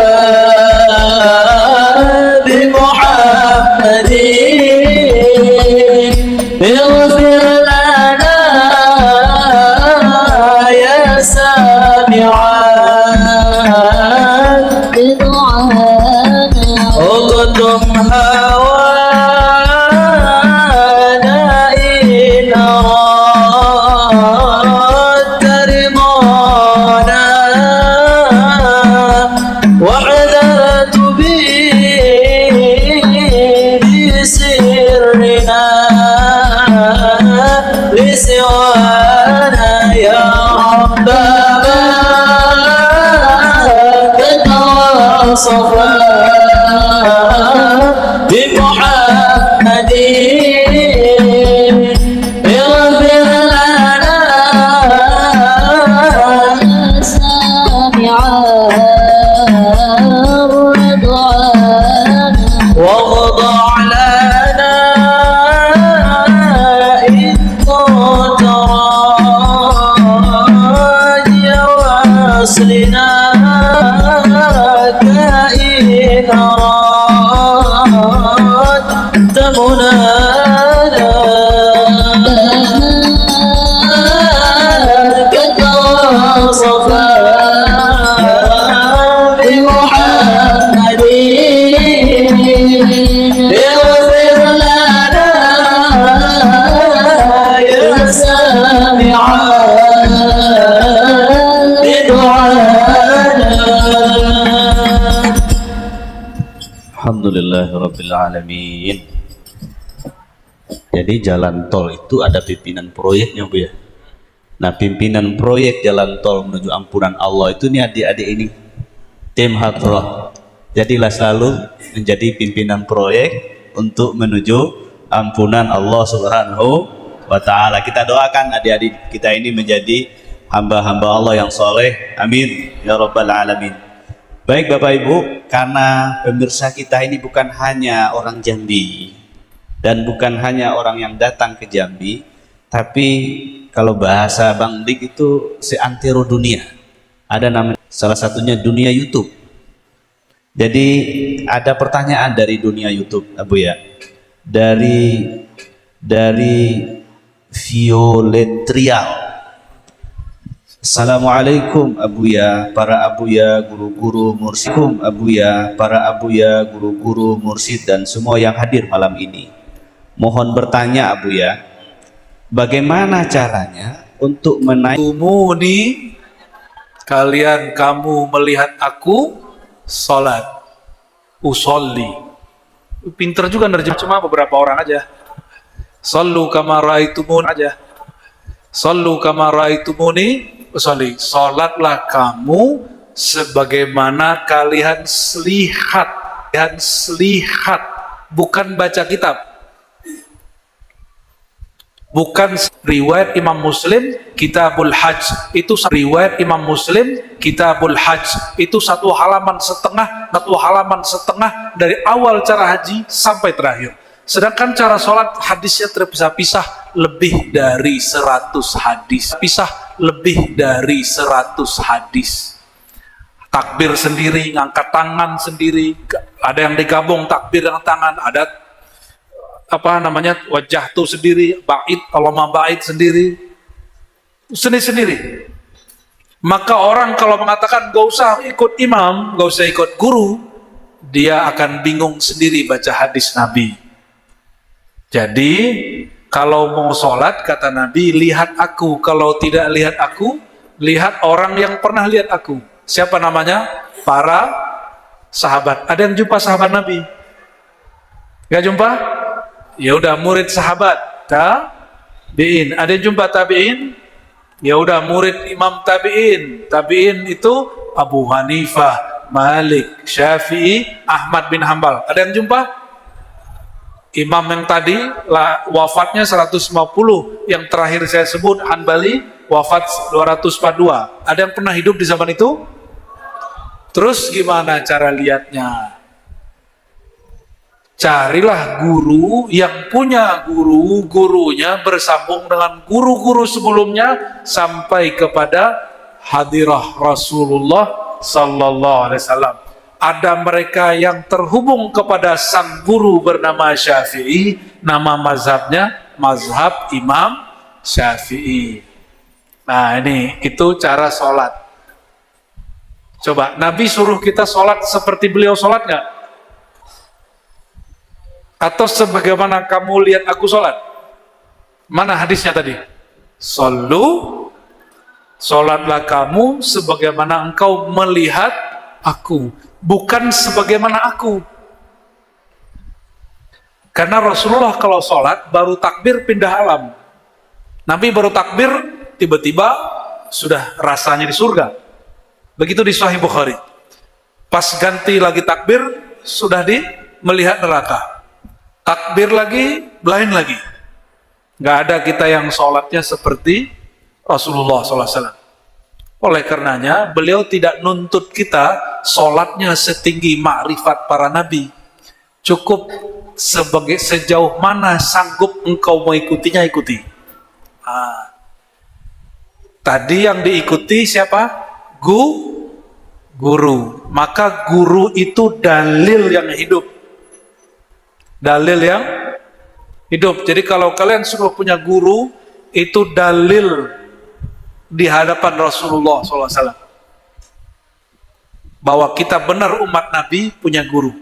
بمحمد اغفر لنا يا وصلناك إن أردت منانا كالصفا بمحمد اغفر لنا يا سامعا لدعانا. Alhamdulillahirabbil alamin. Jadi jalan tol itu ada pimpinan proyeknya, Bu ya. Nah, pimpinan proyek jalan tol menuju ampunan Allah itu nih adik-adik ini, tim Hadroh. Jadilah selalu menjadi pimpinan proyek untuk menuju ampunan Allah Subhanahu wa Ta'ala. Kita doakan adik-adik kita ini menjadi hamba-hamba Allah yang soleh. Amin ya Rabbal alamin. Baik Bapak Ibu, karena pemirsa kita ini bukan hanya orang Jambi dan bukan hanya orang yang datang ke Jambi, tapi kalau bahasa Bang Dik itu seantero dunia. Ada namanya, salah satunya dunia YouTube. Jadi ada pertanyaan dari dunia YouTube, Abu ya. Dari Violet Trial. Assalamualaikum Abuya, para Abuya, guru-guru mursyid, Abuya, para Abuya, guru-guru mursyid dan semua yang hadir malam ini. Mohon bertanya Abuya, bagaimana caranya untuk menaik Umuni, kalian kamu melihat aku sholat, usolli. Pinter juga nerjem, cuma beberapa orang aja. Sallu kama raaitumuni aja. Sallu kama raaitumuni usolli. Sholatlah kamu sebagaimana kalian lihat, bukan baca kitab. Bukan riwayat Imam Muslim Kitabul Hajj itu riwayat Imam Muslim Kitabul Hajj itu satu halaman setengah dari awal cara haji sampai terakhir. Sedangkan cara sholat hadisnya terpisah-pisah lebih dari 100 hadis. Lebih dari 100 hadis. Takbir sendiri, ngangkat tangan sendiri, ada yang digabung takbir dengan tangan, ada wajah tuh sendiri, bait, Allahumma bait sendiri, sendiri. Maka orang kalau mengatakan gak usah ikut imam, gak usah ikut guru, dia akan bingung sendiri baca hadis Nabi. Jadi kalau mau sholat kata Nabi, lihat aku. Kalau tidak lihat aku, lihat orang yang pernah lihat aku. Siapa namanya? Para sahabat. Ada yang jumpa sahabat Nabi? Gak jumpa? Ya udah murid sahabat tabi'in. Ada yang jumpa tabi'in? Ya udah murid imam tabi'in. Tabi'in itu Abu Hanifah, Malik, Syafi'i, Ahmad bin Hambal. Ada yang jumpa? Imam yang tadi wafatnya 150, yang terakhir saya sebut Hanbali wafat 242. Ada yang pernah hidup di zaman itu? Terus gimana cara lihatnya? Carilah guru yang punya guru, gurunya bersambung dengan guru-guru sebelumnya sampai kepada hadirah Rasulullah sallallahu alaihi wasallam. Ada mereka yang terhubung kepada sang guru bernama Syafi'i, nama mazhabnya mazhab Imam Syafi'i. Nah ini, itu cara sholat. Coba, Nabi suruh kita sholat seperti beliau sholat nggak? Atau sebagaimana kamu lihat aku sholat? Mana hadisnya tadi? Sallu, sholatlah kamu sebagaimana engkau melihat aku, bukan sebagaimana aku. Karena Rasulullah kalau sholat baru takbir pindah alam. Nabi baru takbir tiba-tiba sudah rasanya di surga. Begitu di Sahih Bukhari. Pas ganti lagi takbir sudah melihat neraka. Takbir lagi, lain lagi. Nggak ada kita yang sholatnya seperti Rasulullah SAW. Oleh karenanya beliau tidak nuntut kita sholatnya setinggi makrifat para nabi. Cukup sejauh mana sanggup engkau mengikutinya, ikuti. Tadi yang diikuti siapa? guru. Maka guru itu dalil yang hidup. Dalil yang hidup. Jadi kalau kalian sudah punya guru, itu dalil di hadapan Rasulullah SAW bahwa kita benar umat Nabi punya guru.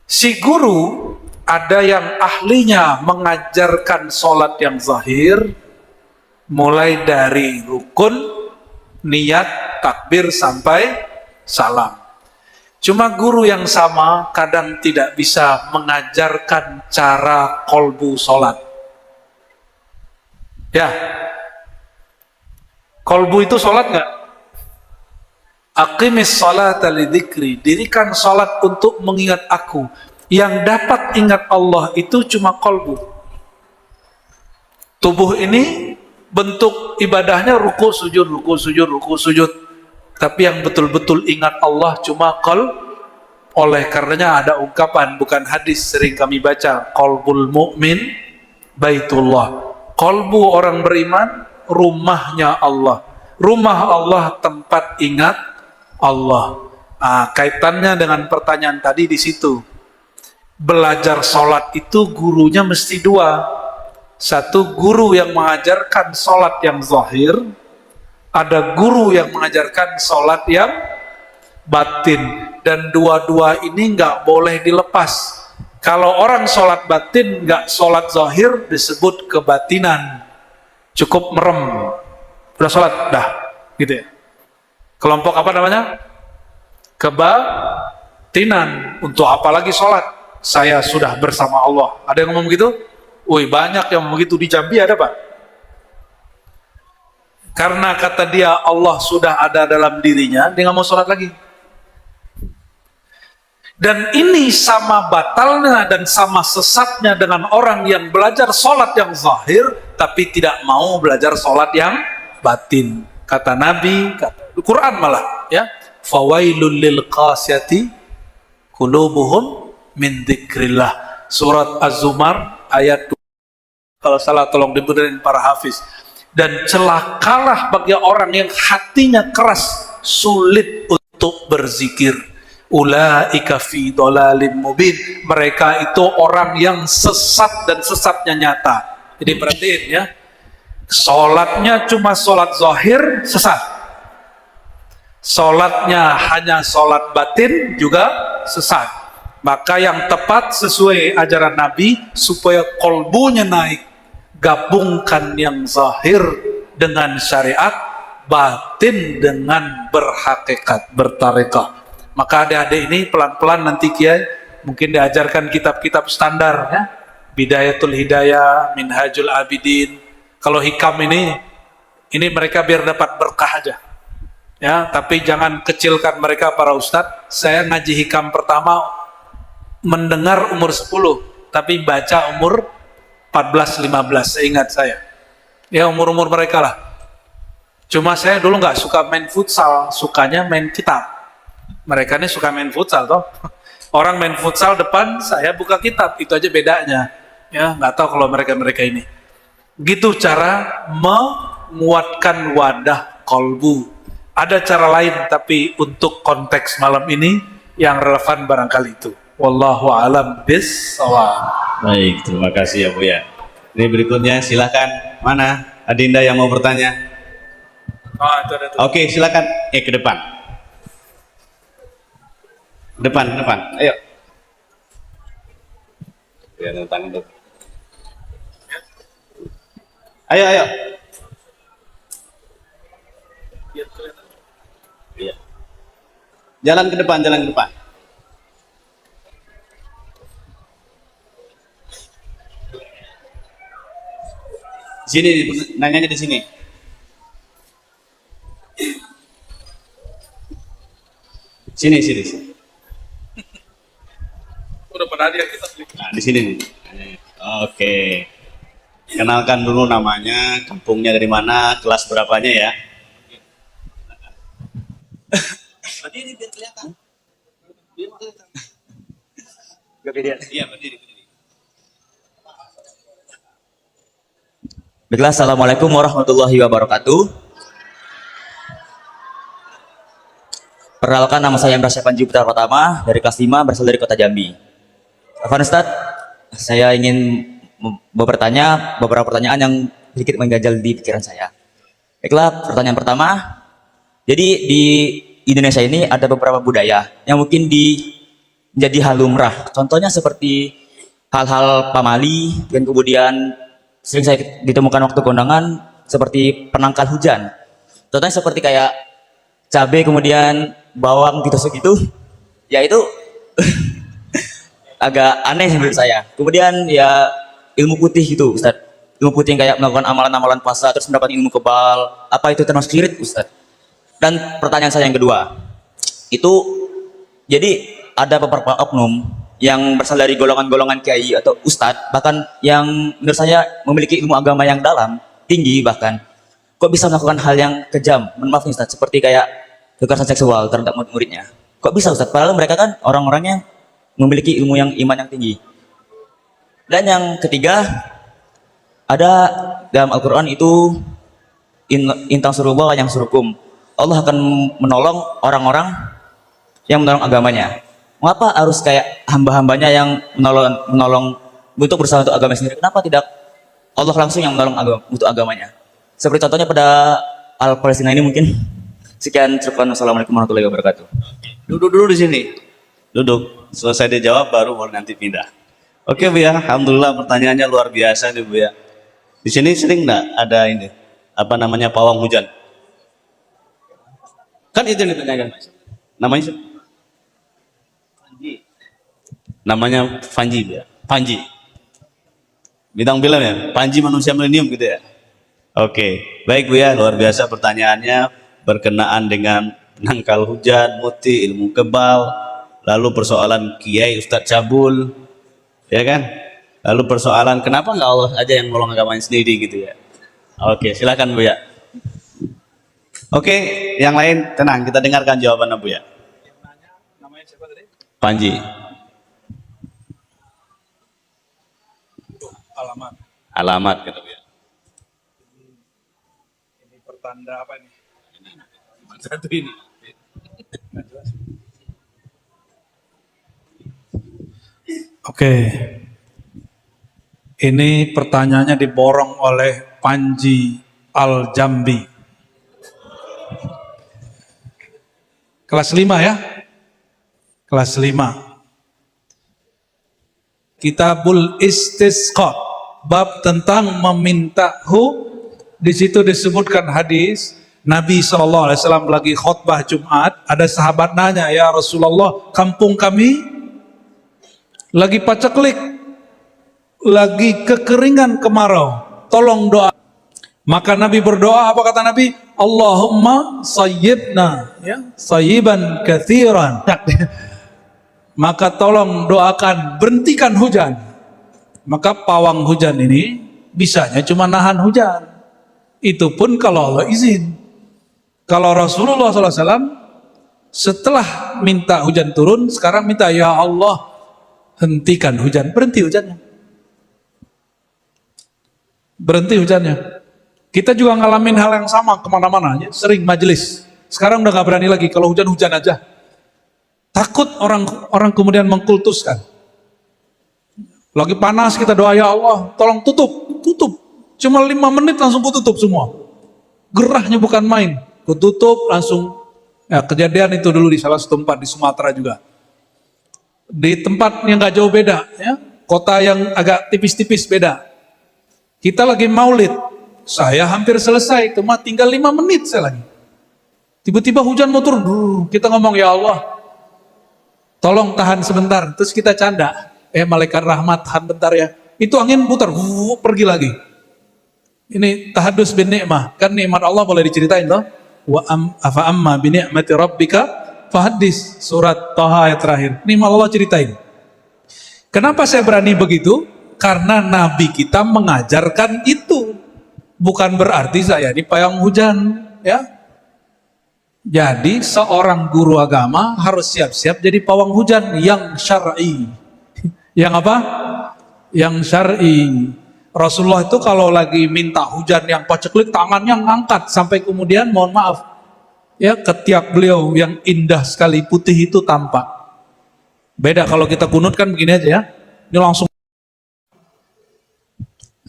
Si guru ada yang ahlinya mengajarkan sholat yang zahir, mulai dari rukun, niat, takbir sampai salam. Cuma guru yang sama kadang tidak bisa mengajarkan cara kolbu sholat. Ya, kolbu itu sholat nggak? Aqimis sholata lidzikri, dirikan sholat untuk mengingat aku. Yang dapat ingat Allah itu cuma kolbu. Tubuh ini bentuk ibadahnya ruku sujud, ruku sujud, ruku sujud. Tapi yang betul-betul ingat Allah cuma oleh karenanya ada ungkapan, bukan hadis, sering kami baca, qalbul mu'min baitullah. Kolbu orang beriman rumahnya Allah. Rumah Allah tempat ingat Allah. Kaitannya dengan pertanyaan tadi di situ. Belajar sholat itu gurunya mesti dua. Satu, guru yang mengajarkan sholat yang zahir. Ada guru yang mengajarkan sholat yang batin. Dan dua-dua ini nggak boleh dilepas. Kalau orang sholat batin nggak sholat zahir disebut kebatinan. Cukup merem. Udah sholat, dah. Gitu ya. Kelompok apa namanya? Kebatinan. Untuk apa lagi sholat? Saya sudah bersama Allah. Ada yang ngomong begitu? Woi, banyak yang ngomong begitu. Di Jambi ada, Pak? Karena kata dia Allah sudah ada dalam dirinya, dia nggak mau sholat lagi. Dan ini sama batalnya dan sama sesatnya dengan orang yang belajar sholat yang zahir tapi tidak mau belajar sholat yang batin. Kata Nabi, kata Quran malah, ya, fawailul lil qasyati qulubuhum min dzikrillah. Surat Az-Zumar ayat 2. Kalau salah tolong dibenerin para hafiz. Dan celakalah bagi orang yang hatinya keras, sulit untuk berzikir. Ulaika fi dhalalim mubin. Mereka itu orang yang sesat dan sesatnya nyata. Jadi perhatiin ya. Sholatnya cuma sholat zahir, sesat. Sholatnya hanya sholat batin, juga sesat. Maka yang tepat sesuai ajaran Nabi, supaya kolbunya naik, gabungkan yang zahir dengan syariat, batin dengan berhakikat, bertarekah. Maka adik-adik ini pelan-pelan nanti Kiai mungkin diajarkan kitab-kitab standar ya. Bidayatul Hidayah, Minhajul Abidin. Kalau hikam ini mereka biar dapat berkah aja. Ya, tapi jangan kecilkan mereka para ustadz. Saya ngaji hikam pertama mendengar umur 10, tapi baca umur 14-15, seingat saya. Ya, umur-umur mereka lah. Cuma saya dulu nggak suka main futsal, sukanya main kitab. Mereka ini suka main futsal toh. Orang main futsal depan, saya buka kitab, itu aja bedanya. Ya, nggak tahu kalau mereka ini. Gitu cara menguatkan wadah kolbu. Ada cara lain, tapi untuk konteks malam ini yang relevan barangkali itu. Wallahu a'lam bishawab. Baik, terima kasih ya Bu ya. Ini berikutnya silakan. Mana Adinda yang mau bertanya? Oh, itu ada tuh. Oke, silakan. Ke depan. Depan. Ayo. Biar tangan dulu. Ayo. Iya. Jalan ke depan. Sini, nanyanya di sini. Sini. Udah pernah dia kita beli. Nah, di sini nih. Oke. Kenalkan dulu namanya, kampungnya dari mana, kelas berapanya ya. Berdiri biar kelihatan. Iya, berdiri. Baiklah, assalamualaikum warahmatullahi wabarakatuh. Perkenalkan, nama saya Emrah Syafan Putra Pratama dari kelas 5, berasal dari kota Jambi. Afwan Ustaz, saya ingin bertanya beberapa pertanyaan yang sedikit mengganjal di pikiran saya. Baiklah, pertanyaan pertama. Jadi di Indonesia ini ada beberapa budaya yang mungkin jadi hal lumrah. Contohnya seperti hal-hal pamali, dan kemudian sering saya ditemukan waktu kondangan seperti penangkal hujan. Contohnya seperti kayak cabai kemudian bawang ditusuk itu, ya itu agak aneh menurut saya. Kemudian ya ilmu putih gitu, Ustaz. Ilmu putih yang kayak melakukan amalan-amalan puasa terus mendapat ilmu kebal, apa itu termasuk syirik, Ustaz? Dan pertanyaan saya yang kedua, itu jadi ada beberapa oknum yang berasal dari golongan-golongan kiai atau ustadz, bahkan yang menurut saya memiliki ilmu agama yang dalam, tinggi bahkan, kok bisa melakukan hal yang kejam, maaf nih Ustadz, seperti kayak kekerasan seksual terhadap murid-muridnya. Kok bisa Ustadz? Padahal mereka kan orang-orangnya memiliki ilmu yang iman yang tinggi. Dan yang ketiga, ada dalam Al-Quran itu intang surullah yang surukum. Allah akan menolong orang-orang yang menolong agamanya. Mengapa harus kayak hamba-hambanya yang menolong untuk berusaha untuk agama sendiri? Kenapa tidak Allah langsung yang menolong untuk agamanya? Seperti contohnya pada Al-Palestina ini mungkin. Sekian, Assalamualaikum warahmatullahi wabarakatuh. Duduk dulu di sini. Duduk. Selesai dijawab baru nanti pindah. Oke Bu ya, alhamdulillah pertanyaannya luar biasa nih Bu ya. Di sini sering nggak ada ini apa namanya pawang hujan? Kan itu yang ditanyakan. Namanya siapa? Namanya Panji Bu ya. Panji. Bintang film ya, Panji manusia milenium gitu ya. Oke, baik Bu ya, luar biasa pertanyaannya berkenaan dengan penangkal hujan, muti, ilmu kebal, lalu persoalan kiai Ustadz Cabul, ya kan? Lalu persoalan kenapa nggak Allah aja yang nolong agamanya sendiri gitu ya? Oke, silakan Bu ya. Oke, yang lain tenang, kita dengarkan jawabannya Bu ya. Namanya siapa tadi? Panji. Alamat. Alamat gitu Bu ya. Ini pertanda apa nih? Satu ini. Oke. Ini pertanyaannya diborong oleh Panji Al-Jambi. Kelas 5 ya? Kelas 5. Kitabul Istisqa, bab tentang meminta di situ disebutkan hadis Nabi SAW lagi khutbah Jumat, ada sahabat nanya, ya Rasulullah, kampung kami lagi paceklik, lagi kekeringan kemarau, tolong doa. Maka Nabi berdoa, apa kata Nabi? Allahumma sayyibna, ya, sayyiban kathiran. Maka tolong doakan, berhentikan hujan. Maka pawang hujan ini bisanya cuma nahan hujan. Itu pun kalau Allah izin. Kalau Rasulullah SAW setelah minta hujan turun, sekarang minta, ya Allah hentikan hujan, berhenti hujannya. Berhenti hujannya. Kita juga ngalamin hal yang sama kemana-mana, ya. Sering majelis. Sekarang udah gak berani lagi, kalau hujan-hujan aja. Takut orang kemudian mengkultuskan. Lagi panas kita doa, ya Allah tolong tutup. Cuma 5 menit langsung kututup semua. Gerahnya bukan main. Kututup langsung. Ya, kejadian itu dulu di salah satu tempat di Sumatera juga. Di tempat yang gak jauh beda, ya. Kota yang agak tipis-tipis beda. Kita lagi maulid. Saya hampir selesai, cuma tinggal 5 menit saya lagi. Tiba-tiba hujan mau turun. Kita ngomong, ya Allah tolong tahan sebentar. Terus kita canda. Malaikat rahmat, tahan bentar ya. Itu angin putar, pergi lagi. Ini tahadus bin ni'mah. Kan nikmat Allah boleh diceritain toh. Wa afa amma bi ni'mati rabbika fahaddis. Surat Thaha ayat terakhir. Nikmat Allah ceritain. Kenapa saya berani begitu? Karena Nabi kita mengajarkan itu. Bukan berarti saya ini payung hujan, ya. Jadi seorang guru agama harus siap-siap jadi pawang hujan yang syar'i. Yang apa? Yang syar'i. Rasulullah itu kalau lagi minta hujan yang paceklik, tangannya ngangkat sampai kemudian mohon maaf, Ya, ketiak beliau yang indah sekali putih itu tampak. Beda kalau kita kunut kan begini aja ya. Ini langsung.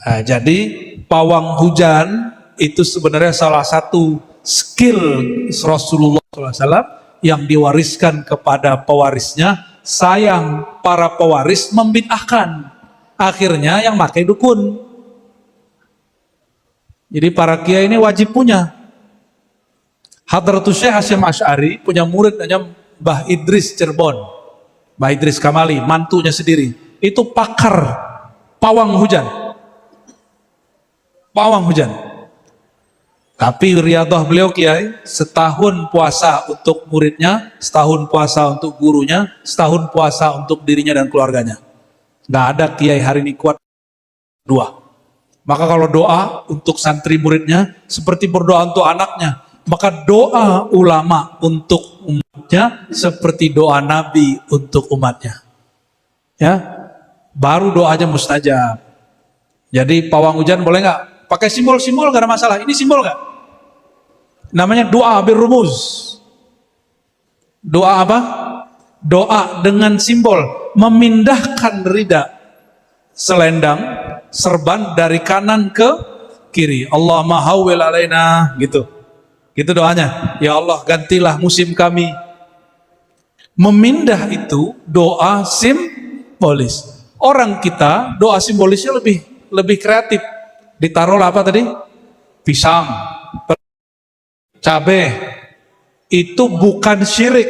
Nah, jadi pawang hujan itu sebenarnya salah satu skill Rasulullah SAW yang diwariskan kepada pewarisnya. Sayang para pewaris membid'ahkan. Akhirnya yang pakai dukun. Jadi para kiai ini wajib punya. Hadratus Syekh Hasyim Asy'ari punya murid namanya Mbah Idris Cirebon. Mbah Idris Kamali, mantunya sendiri. Itu pakar pawang hujan. Pawang hujan. Tapi riyadah beliau kiai, setahun puasa untuk muridnya, setahun puasa untuk gurunya, setahun puasa untuk dirinya dan keluarganya. Nggak ada kiai hari ini kuat dua. Maka kalau doa untuk santri muridnya, seperti berdoa untuk anaknya. Maka doa ulama untuk umatnya seperti doa Nabi untuk umatnya. Ya, baru doanya mustajab. Jadi pawang hujan boleh nggak? Pakai simbol-simbol nggak ada masalah. Ini simbol nggak? Namanya doa birrumuz. Doa apa? Doa dengan simbol memindahkan rida selendang serban dari kanan ke kiri. Allahumma hawwil alaina gitu. Gitu doanya. Ya Allah, gantilah musim kami. Memindah itu doa simbolis. Orang kita doa simbolisnya lebih kreatif. Ditaruhlah apa tadi? Pisang, cabai. Itu bukan syirik.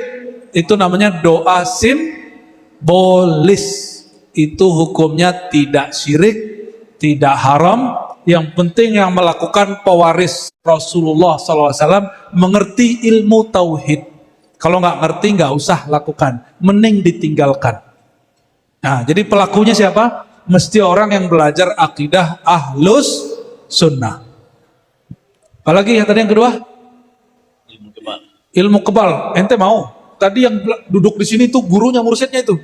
Itu namanya doa simbolis. Itu hukumnya tidak syirik, tidak haram. Yang penting yang melakukan pewaris Rasulullah SAW mengerti ilmu tauhid. Kalau nggak ngerti nggak usah lakukan, mending ditinggalkan. Nah, jadi pelakunya siapa? Mesti orang yang belajar akidah ahlus sunnah. Apalagi yang tadi yang kedua? Ilmu kebal. Ilmu kebal. Ente mau? Tadi yang duduk di sini tuh gurunya, mursyidnya itu.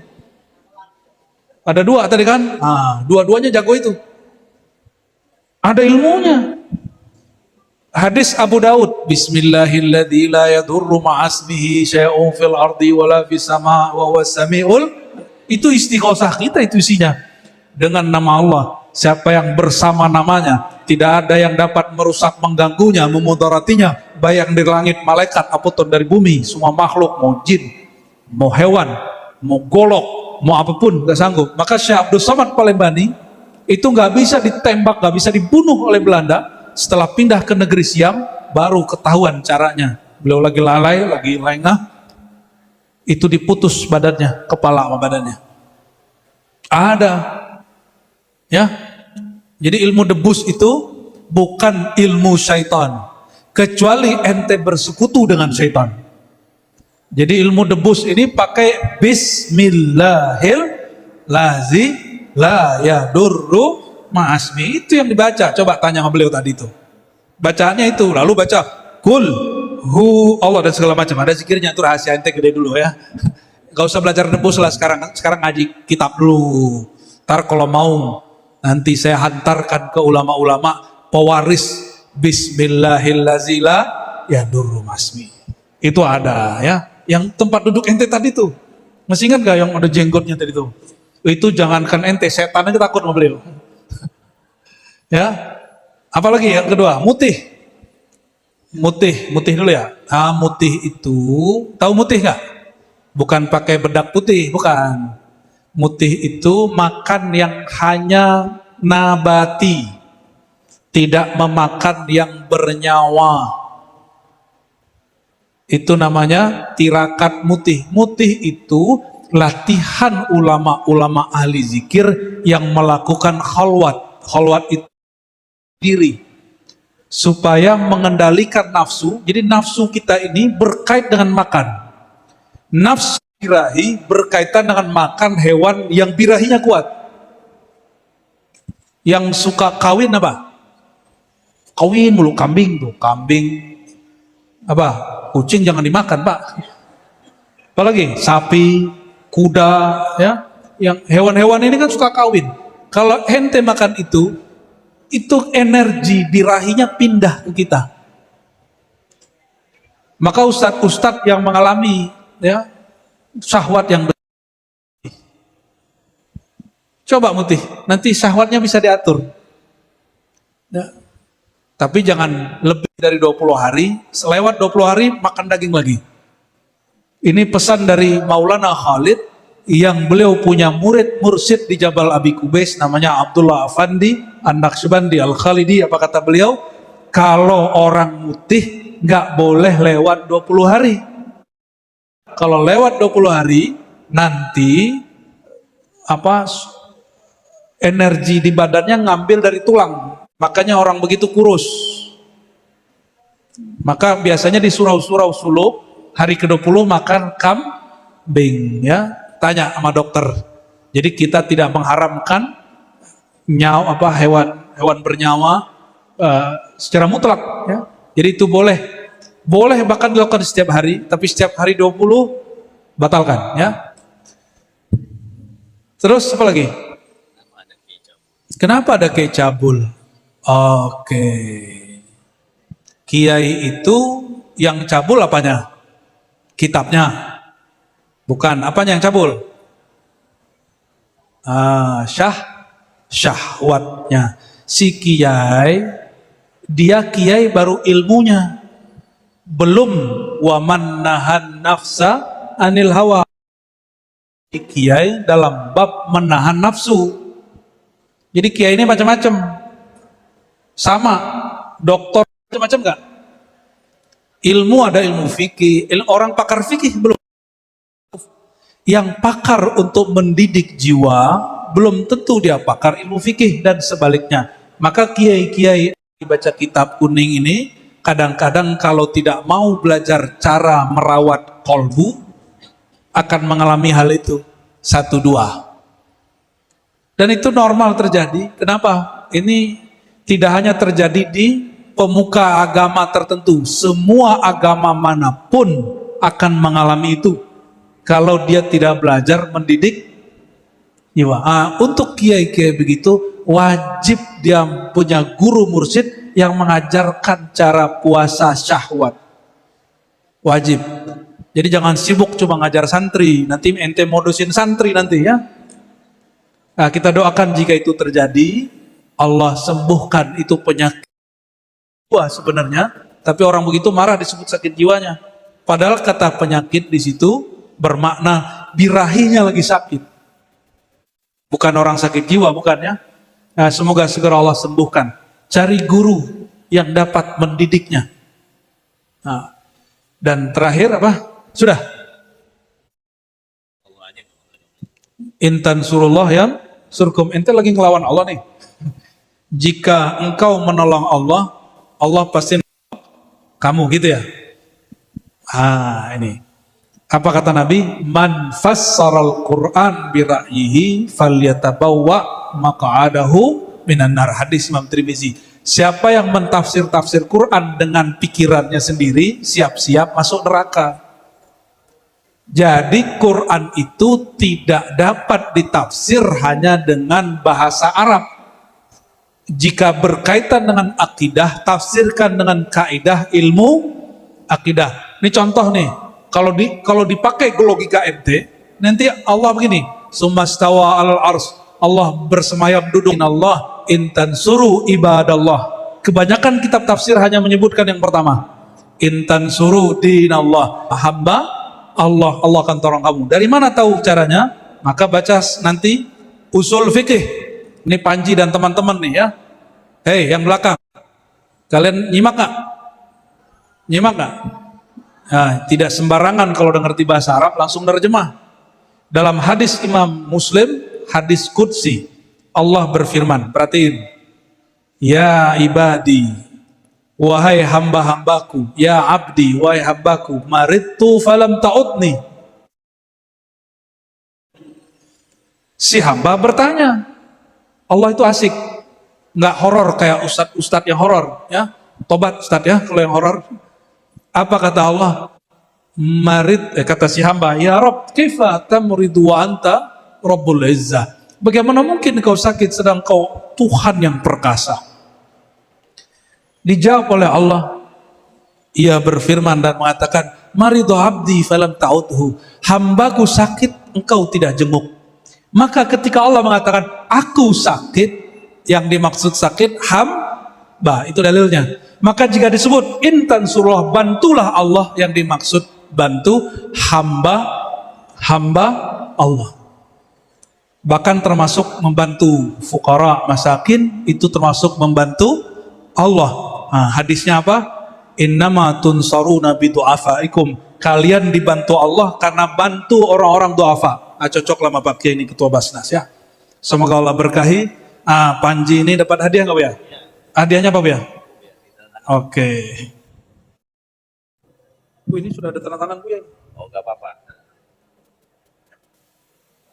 Ada dua tadi kan? Nah, dua-duanya jago itu. Ada ilmunya. Hadis Abu Daud, Bismillahilladzi la yadurru ma'asmihi syai'un fil ardi wala fis sama' wa huwas samiul. Itu istighosah kita, itu isinya. Dengan nama Allah, siapa yang bersama namanya, tidak ada yang dapat merusak, mengganggunya, memudaratinya, baik yang di langit, malaikat, apapun dari bumi, semua makhluk, mau jin, mau hewan, mau golok, mau apapun, gak sanggup. Maka Syekh Abdul Somad Palembani itu nggak bisa ditembak, nggak bisa dibunuh oleh Belanda. Setelah pindah ke negeri Siam, baru ketahuan caranya. Beliau lagi lalai, lagi lengah, itu diputus badannya, kepala sama badannya. Ada, ya. Jadi ilmu debus itu bukan ilmu syaitan, kecuali ente bersekutu dengan syaitan. Jadi ilmu debus ini pakai Bismillahirrahmanirrahim. La yadurru ma'asmi, itu yang dibaca. Coba tanya sama beliau tadi itu. Bacaannya itu, lalu baca kul hu Allah dan segala macam. Ada zikirnya, itu rahasia, ente gede dulu ya. Gak usah belajar nebus lah sekarang ngaji kitab dulu. Ntar kalau mau nanti saya hantarkan ke ulama-ulama pewaris Bismillahirrahmanirrahim yadurru ma'asmi. Itu ada ya. Yang tempat duduk ente tadi tuh. Masih ingat gak yang ada jenggotnya tadi tuh? Itu jangankan ente, setan aja takut sama beliau. Ya, apalagi yang kedua, mutih. Mutih dulu ya. Nah, mutih itu, tahu mutih nggak? Bukan pakai bedak putih, bukan. Mutih itu makan yang hanya nabati, tidak memakan yang bernyawa. Itu namanya tirakat mutih. Mutih itu latihan ulama-ulama ahli zikir yang melakukan khalwat. Khalwat itu diri supaya mengendalikan nafsu. Jadi nafsu kita ini berkait dengan makan. Nafsu birahi berkaitan dengan makan hewan yang birahinya kuat. Yang suka kawin apa? Kawin mulu, kambing tuh, kambing apa? Kucing jangan dimakan, Pak. Apalagi sapi, kuda, ya, yang hewan-hewan ini kan suka kawin. Kalau ente makan itu energi birahinya pindah ke kita. Maka ustadz-ustadz yang mengalami ya syahwat yang coba mutih, nanti syahwatnya bisa diatur. Ya. Tapi jangan lebih dari 20 hari, selewat 20 hari makan daging lagi. Ini pesan dari Maulana Khalid yang beliau punya murid mursyid di Jabal Abi Kubais namanya Abdullah Afandi An-Naqsyabandi Al-Khalidi. Apa kata beliau? Kalau orang mutih nggak boleh lewat 20 hari. Kalau lewat 20 hari nanti energi di badannya ngambil dari tulang. Makanya orang begitu kurus. Maka biasanya di surau-surau suluk hari ke-20 makan kambing ya. Tanya sama dokter. Jadi kita tidak mengharamkan hewan bernyawa secara mutlak ya. Jadi itu boleh bahkan dilakukan setiap hari, tapi setiap hari 20 batalkan ya. Terus apa lagi? Kenapa ada kecabul? Oke. Kiai itu yang cabul apanya? Kitabnya. Bukan, apanya yang cabul? Syahwatnya. Si kiai, dia kiai baru ilmunya. Belum waman nahan nafsa anil hawa. Kiai dalam bab menahan nafsu. Jadi kiai ini macam-macam. Sama, doktor macam-macam enggak? Ilmu ada ilmu fikih, orang pakar fikih belum. Yang pakar untuk mendidik jiwa belum tentu dia pakar ilmu fikih dan sebaliknya. Maka kiai-kiai dibaca kitab kuning ini kadang-kadang kalau tidak mau belajar cara merawat kolbu akan mengalami hal itu 1-2. Dan itu normal terjadi. Kenapa? Ini tidak hanya terjadi di pemuka agama tertentu. Semua agama manapun akan mengalami itu. Kalau dia tidak belajar mendidik jiwa. Untuk kiai-kiai begitu wajib dia punya guru mursyid yang mengajarkan cara puasa syahwat. Wajib. Jadi jangan sibuk cuma ngajar santri, nanti ente modusin santri nanti ya. Nah, kita doakan jika itu terjadi, Allah sembuhkan itu penyakit jiwa sebenarnya, tapi orang begitu marah disebut sakit jiwanya. Padahal kata penyakit di situ bermakna birahinya lagi sakit. Bukan orang sakit jiwa, bukan ya. Nah, semoga segera Allah sembuhkan. Cari guru yang dapat mendidiknya. Nah, dan terakhir apa? Sudah. Intan surullah yang surkum. Ente lagi ngelawan Allah nih. Jika engkau menolong Allah, Allah pasti kamu gitu ya. Ini. Apa kata Nabi? Man fassaral Qur'an bi ra'yihi falyatabawwa maq'adahu minan nar. Hadis Imam Tirmizi. Siapa yang mentafsir Quran dengan pikirannya sendiri, siap-siap masuk neraka. Jadi Quran itu tidak dapat ditafsir hanya dengan bahasa Arab. Jika berkaitan dengan akidah, tafsirkan dengan kaidah ilmu akidah. Ini contoh nih. Kalau dipakai logika ente, nanti Allah begini, sumastawa alal ars, Allah bersemayam duduk. Allah intan suruh ibadallah. Kebanyakan kitab tafsir hanya menyebutkan yang pertama, intan suruh dinallah, hamba Allah akan tolong kamu. Dari mana tahu caranya? Maka baca nanti usul fikih. Ini Panji dan teman-teman nih ya. Hei yang belakang, kalian nyimak gak? Nyimak gak? Nah, tidak sembarangan kalau udah ngerti bahasa Arab langsung nerjemah. Dalam hadis Imam Muslim, hadis Qudsi, Allah berfirman, perhatiin, ya ibadi, wahai hamba-hambaku, ya abdi, wahai hambaku, maridtu falam ta'udni. Si hamba bertanya, Allah itu asik, nggak horor kayak ustadz yang horor, ya. Tobat ustadz ya kalau yang horor. Apa kata Allah? Kata si hamba, ya Rabb, kaifa tamridu wa anta Rabbul Izzah. Bagaimana mungkin kau sakit sedang kau Tuhan yang perkasa? Dijawab oleh Allah, Ia berfirman dan mengatakan, maridu abdi falam ta'udhu, hambaku sakit engkau tidak jenguk. Maka ketika Allah mengatakan aku sakit, yang dimaksud sakit hamba, itu dalilnya. Maka jika disebut intan surah, bantulah Allah, yang dimaksud bantu hamba Allah. Bahkan termasuk membantu fuqara masakin, itu termasuk membantu Allah. Nah, hadisnya apa? Innama tunsaruna bidu'afaikum, kalian dibantu Allah karena bantu orang-orang du'afa. Cocok lah sama Pak Kiai ini, ketua Basnas ya. Semoga Allah berkahi. Panji ini dapat hadiah nggak Bu ya? Hadiahnya apa Bu ya? Oke. Bu, ini sudah ada tanda tangan Bu ya? Oh, nggak apa-apa.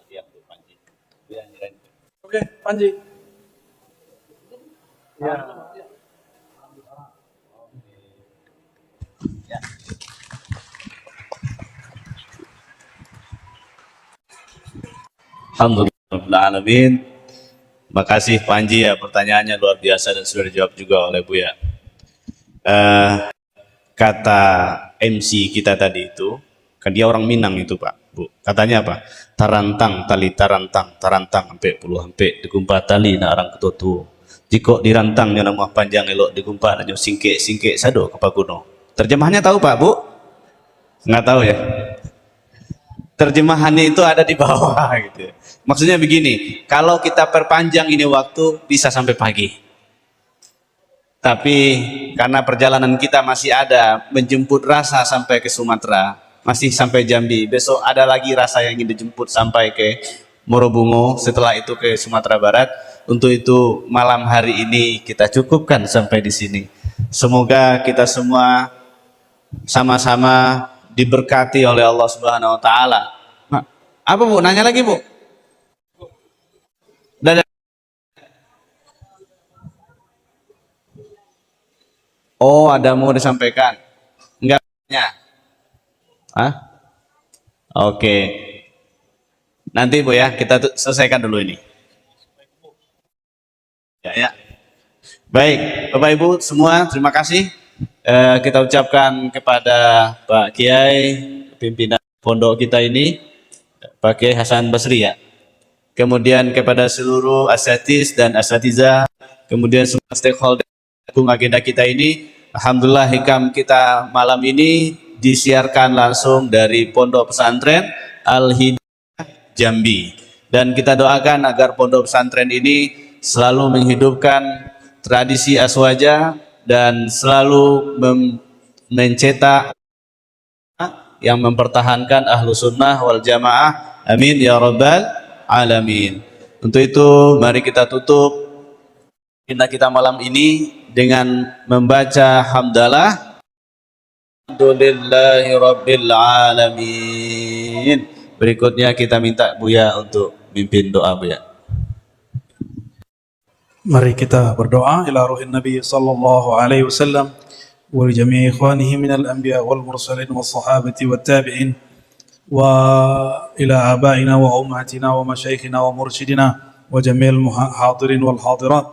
Hadiah untuk Panji. Ya, nyerahin. Oke, Panji. Ya. Alhamdulillahirrahmanirrahim. Makasih Panji ya, pertanyaannya luar biasa dan sudah dijawab juga oleh Buya. Kata MC kita tadi itu, kan dia orang Minang itu Pak, Bu. Katanya apa? Tarantang, tali tarantang, tarantang sampai puluh sampai digumpah tali na orang ketutu. Jika dirantang nyo nama panjang elok digumpah nyo singke sado kepakuno. Terjemahannya tahu Pak, Bu? Nggak tahu ya? Terjemahannya itu ada di bawah gitu. Maksudnya begini, kalau kita perpanjang ini waktu bisa sampai pagi. Tapi karena perjalanan kita masih ada menjemput rasa sampai ke Sumatera, masih sampai Jambi. Besok ada lagi rasa yang ingin dijemput sampai ke Morobungo, setelah itu ke Sumatera Barat. Untuk itu malam hari ini kita cukupkan sampai di sini. Semoga kita semua sama-sama diberkati oleh Allah Subhanahu wa taala. Apa Bu? Nanya lagi Bu? Oh, ada mau disampaikan? Enggak? Hah? Oke. Nanti Bu ya, kita selesaikan dulu ini. Ya. Baik, Bapak Ibu semua, terima kasih. Kita ucapkan kepada Pak Kiai, pimpinan pondok kita ini, Pak Kiai Hasan Basri ya. Kemudian kepada seluruh asatiz dan asatizah, kemudian semua stakeholder agenda kita ini. Alhamdulillah hikam kita malam ini disiarkan langsung dari Pondok Pesantren Al-Hidayah Jambi. Dan kita doakan agar pondok pesantren ini selalu menghidupkan tradisi aswaja dan selalu mencetak yang mempertahankan ahlu sunnah wal jamaah. Amin ya rabbal alamin. Untuk itu mari kita tutup kita malam ini dengan membaca hamdalah. Alhamdulillahi rabbil alamin. Berikutnya kita minta Buya untuk mimpin doa Buya. Mari kita berdoa ila ruhin Nabi sallallahu alaihi wasallam wa li jami'i ikhwanihi minal anbiya wal mursalin was sahabati wat tabi'in wa ila abaina wa ummatina wa masyayikhina wa mursyidina wa jami'il hadirin wal hadirat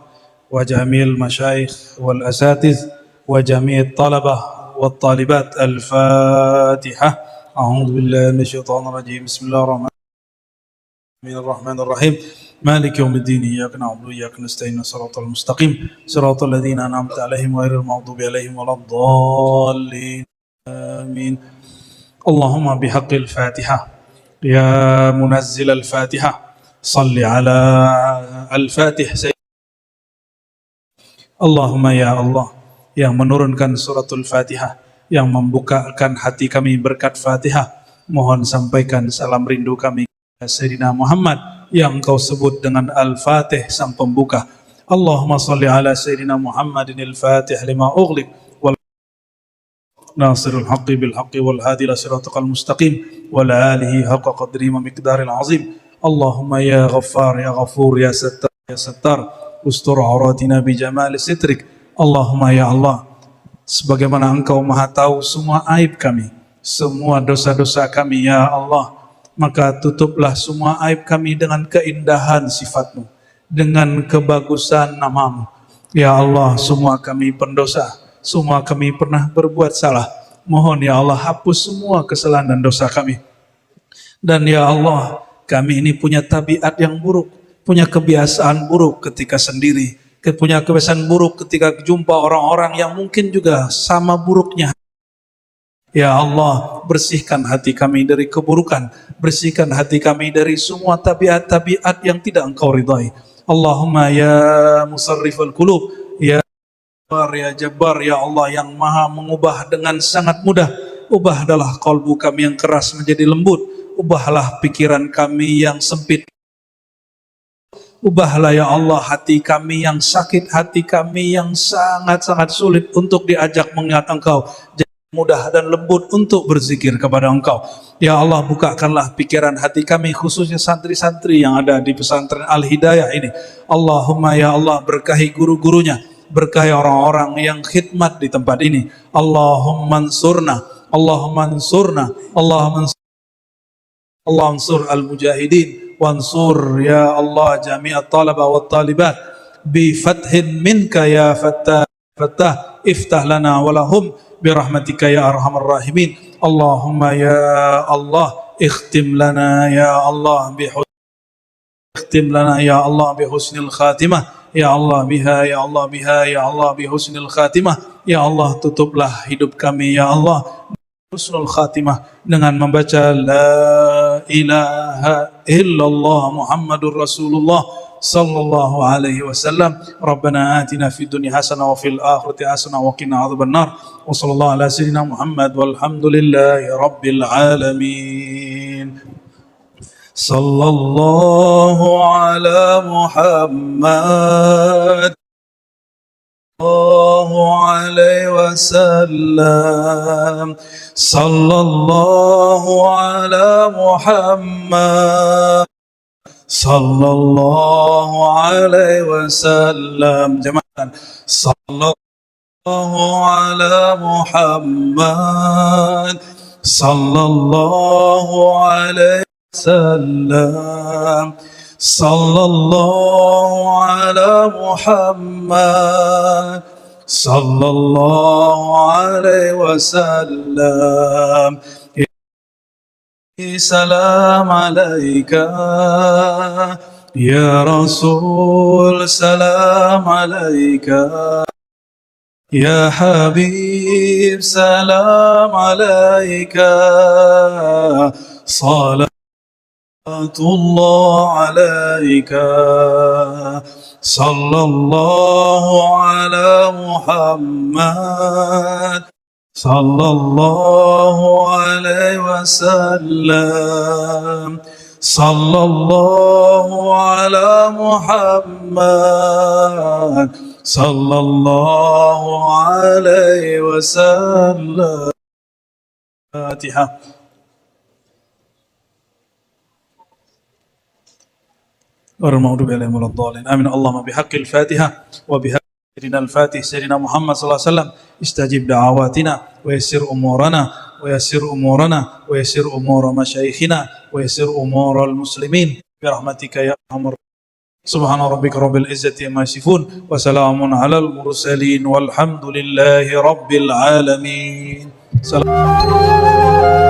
wa jami'il masyayikh wal asatiz wa jami'it talabah wat talibat. Al-Fatihah. A'udzu billahi minasyaitonir rajim. Bismillahirrahmanirrahim. مالك يوم الدين إياك نعبد وإياك نستعين صراط المستقيم صراط الذين أنعمت عليهم غير المغضوب عليهم ولا الضالين آمين. اللهم بحق الفاتحة يا منزل الفاتحة صل على الفاتح اللهم يا الله yang menurunkan suratul Fatihah, yang membukakan hati kami berkat Fatihah, mohon sampaikan salam rindu kami kepada Sayyidina Muhammad yang kau sebut dengan Al-Fatih, sang pembuka. Allahumma salli ala Sayyidina Muhammadin al-Fatih lima ughliq wal nasirul haqqi bil haqqi wal hadi ila siratal mustaqim wal alihi haqqa qadri wa miqdaril azim. Allahumma ya ghaffar ya ghafur ya sattar ustur auratina bi jamali sitrik. Allahumma ya Allah, sebagaimana engkau maha tahu semua aib kami, semua dosa-dosa kami ya Allah, maka tutuplah semua aib kami dengan keindahan sifat-Mu, dengan kebagusan nama-Mu. Ya Allah, semua kami pendosa, semua kami pernah berbuat salah. Mohon ya Allah hapus semua kesalahan dan dosa kami. Dan ya Allah, kami ini punya tabiat yang buruk, punya kebiasaan buruk ketika sendiri, punya kebiasaan buruk ketika jumpa orang-orang yang mungkin juga sama buruknya. Ya Allah, bersihkan hati kami dari keburukan, bersihkan hati kami dari semua tabiat-tabiat yang tidak Engkau ridhai. Allahumma ya musarrifal qulub, ya Jabbar, ya Jabbar, ya Allah yang maha mengubah dengan sangat mudah. Ubahlah kalbu kami yang keras menjadi lembut, ubahlah pikiran kami yang sempit. Ubahlah ya Allah hati kami yang sakit, hati kami yang sangat-sangat sulit untuk diajak mengingat Engkau. Mudah dan lembut untuk berzikir kepada Engkau. Ya Allah, bukakanlah pikiran hati kami, khususnya santri-santri yang ada di pesantren Al-Hidayah ini. Allahumma ya Allah, berkahi guru-gurunya, berkahi orang-orang yang khidmat di tempat ini. Allahumma ansurna, Allahumma ansurna, Allahumma ansur al-mujahidin, wansur ya Allah jami'at talaba wa talibat bi fathin minka ya fattah, iftah lana walahum birahmatika ya arhamar rahimin. Allahumma ya Allah ikhtim lana ya Allah bihusnil khatimah ya Allah biha ya Allah biha ya Allah bihusnil khatimah ya Allah, tutuplah hidup kami ya Allah husnul khatimah dengan membaca la ilaha illallah Muhammadur Rasulullah sallallahu alaihi wasallam. Rabbana atina fid dunya hasanah wa fil akhirati hasanah wa qina adzabannar. Wa sallallahu ala sayyidina Muhammad walhamdulillahi rabbil alamin. Sallallahu ala Muhammad sallallahu alaihi wasallam. Sallallahu ala Muhammad sallallahu alaihi wasallam. Jemaah, sallallahu ala Muhammad sallallahu alaihi wasallam. Sallallahu ala Muhammad sallallahu alaihi wasallam. Salam alaika ya Rasul, salam alaika ya Habib, salam alaika, salatullah alaika, sallallahu ala Muhammad sallallahu alaihi wasallam. Sallallahu ala Muhammad sallallahu alaihi wasallam. Fatihah. Warahmatullahi wabarakatuh. Amin. Allahumma bihaqqil Fatihah wa bihaqqi سيدنا الفاتح سيدنا محمد صلى الله عليه وسلم استجب دعواتنا ويسر أمورنا ويسر أمورنا ويسر أمور مشايخنا ويسر أمور المسلمين برحمتك يا أرحم الراحمين. سبحان ربك رب العزة عما يصفون وسلام على المرسلين والحمد لله رب العالمين. سلام.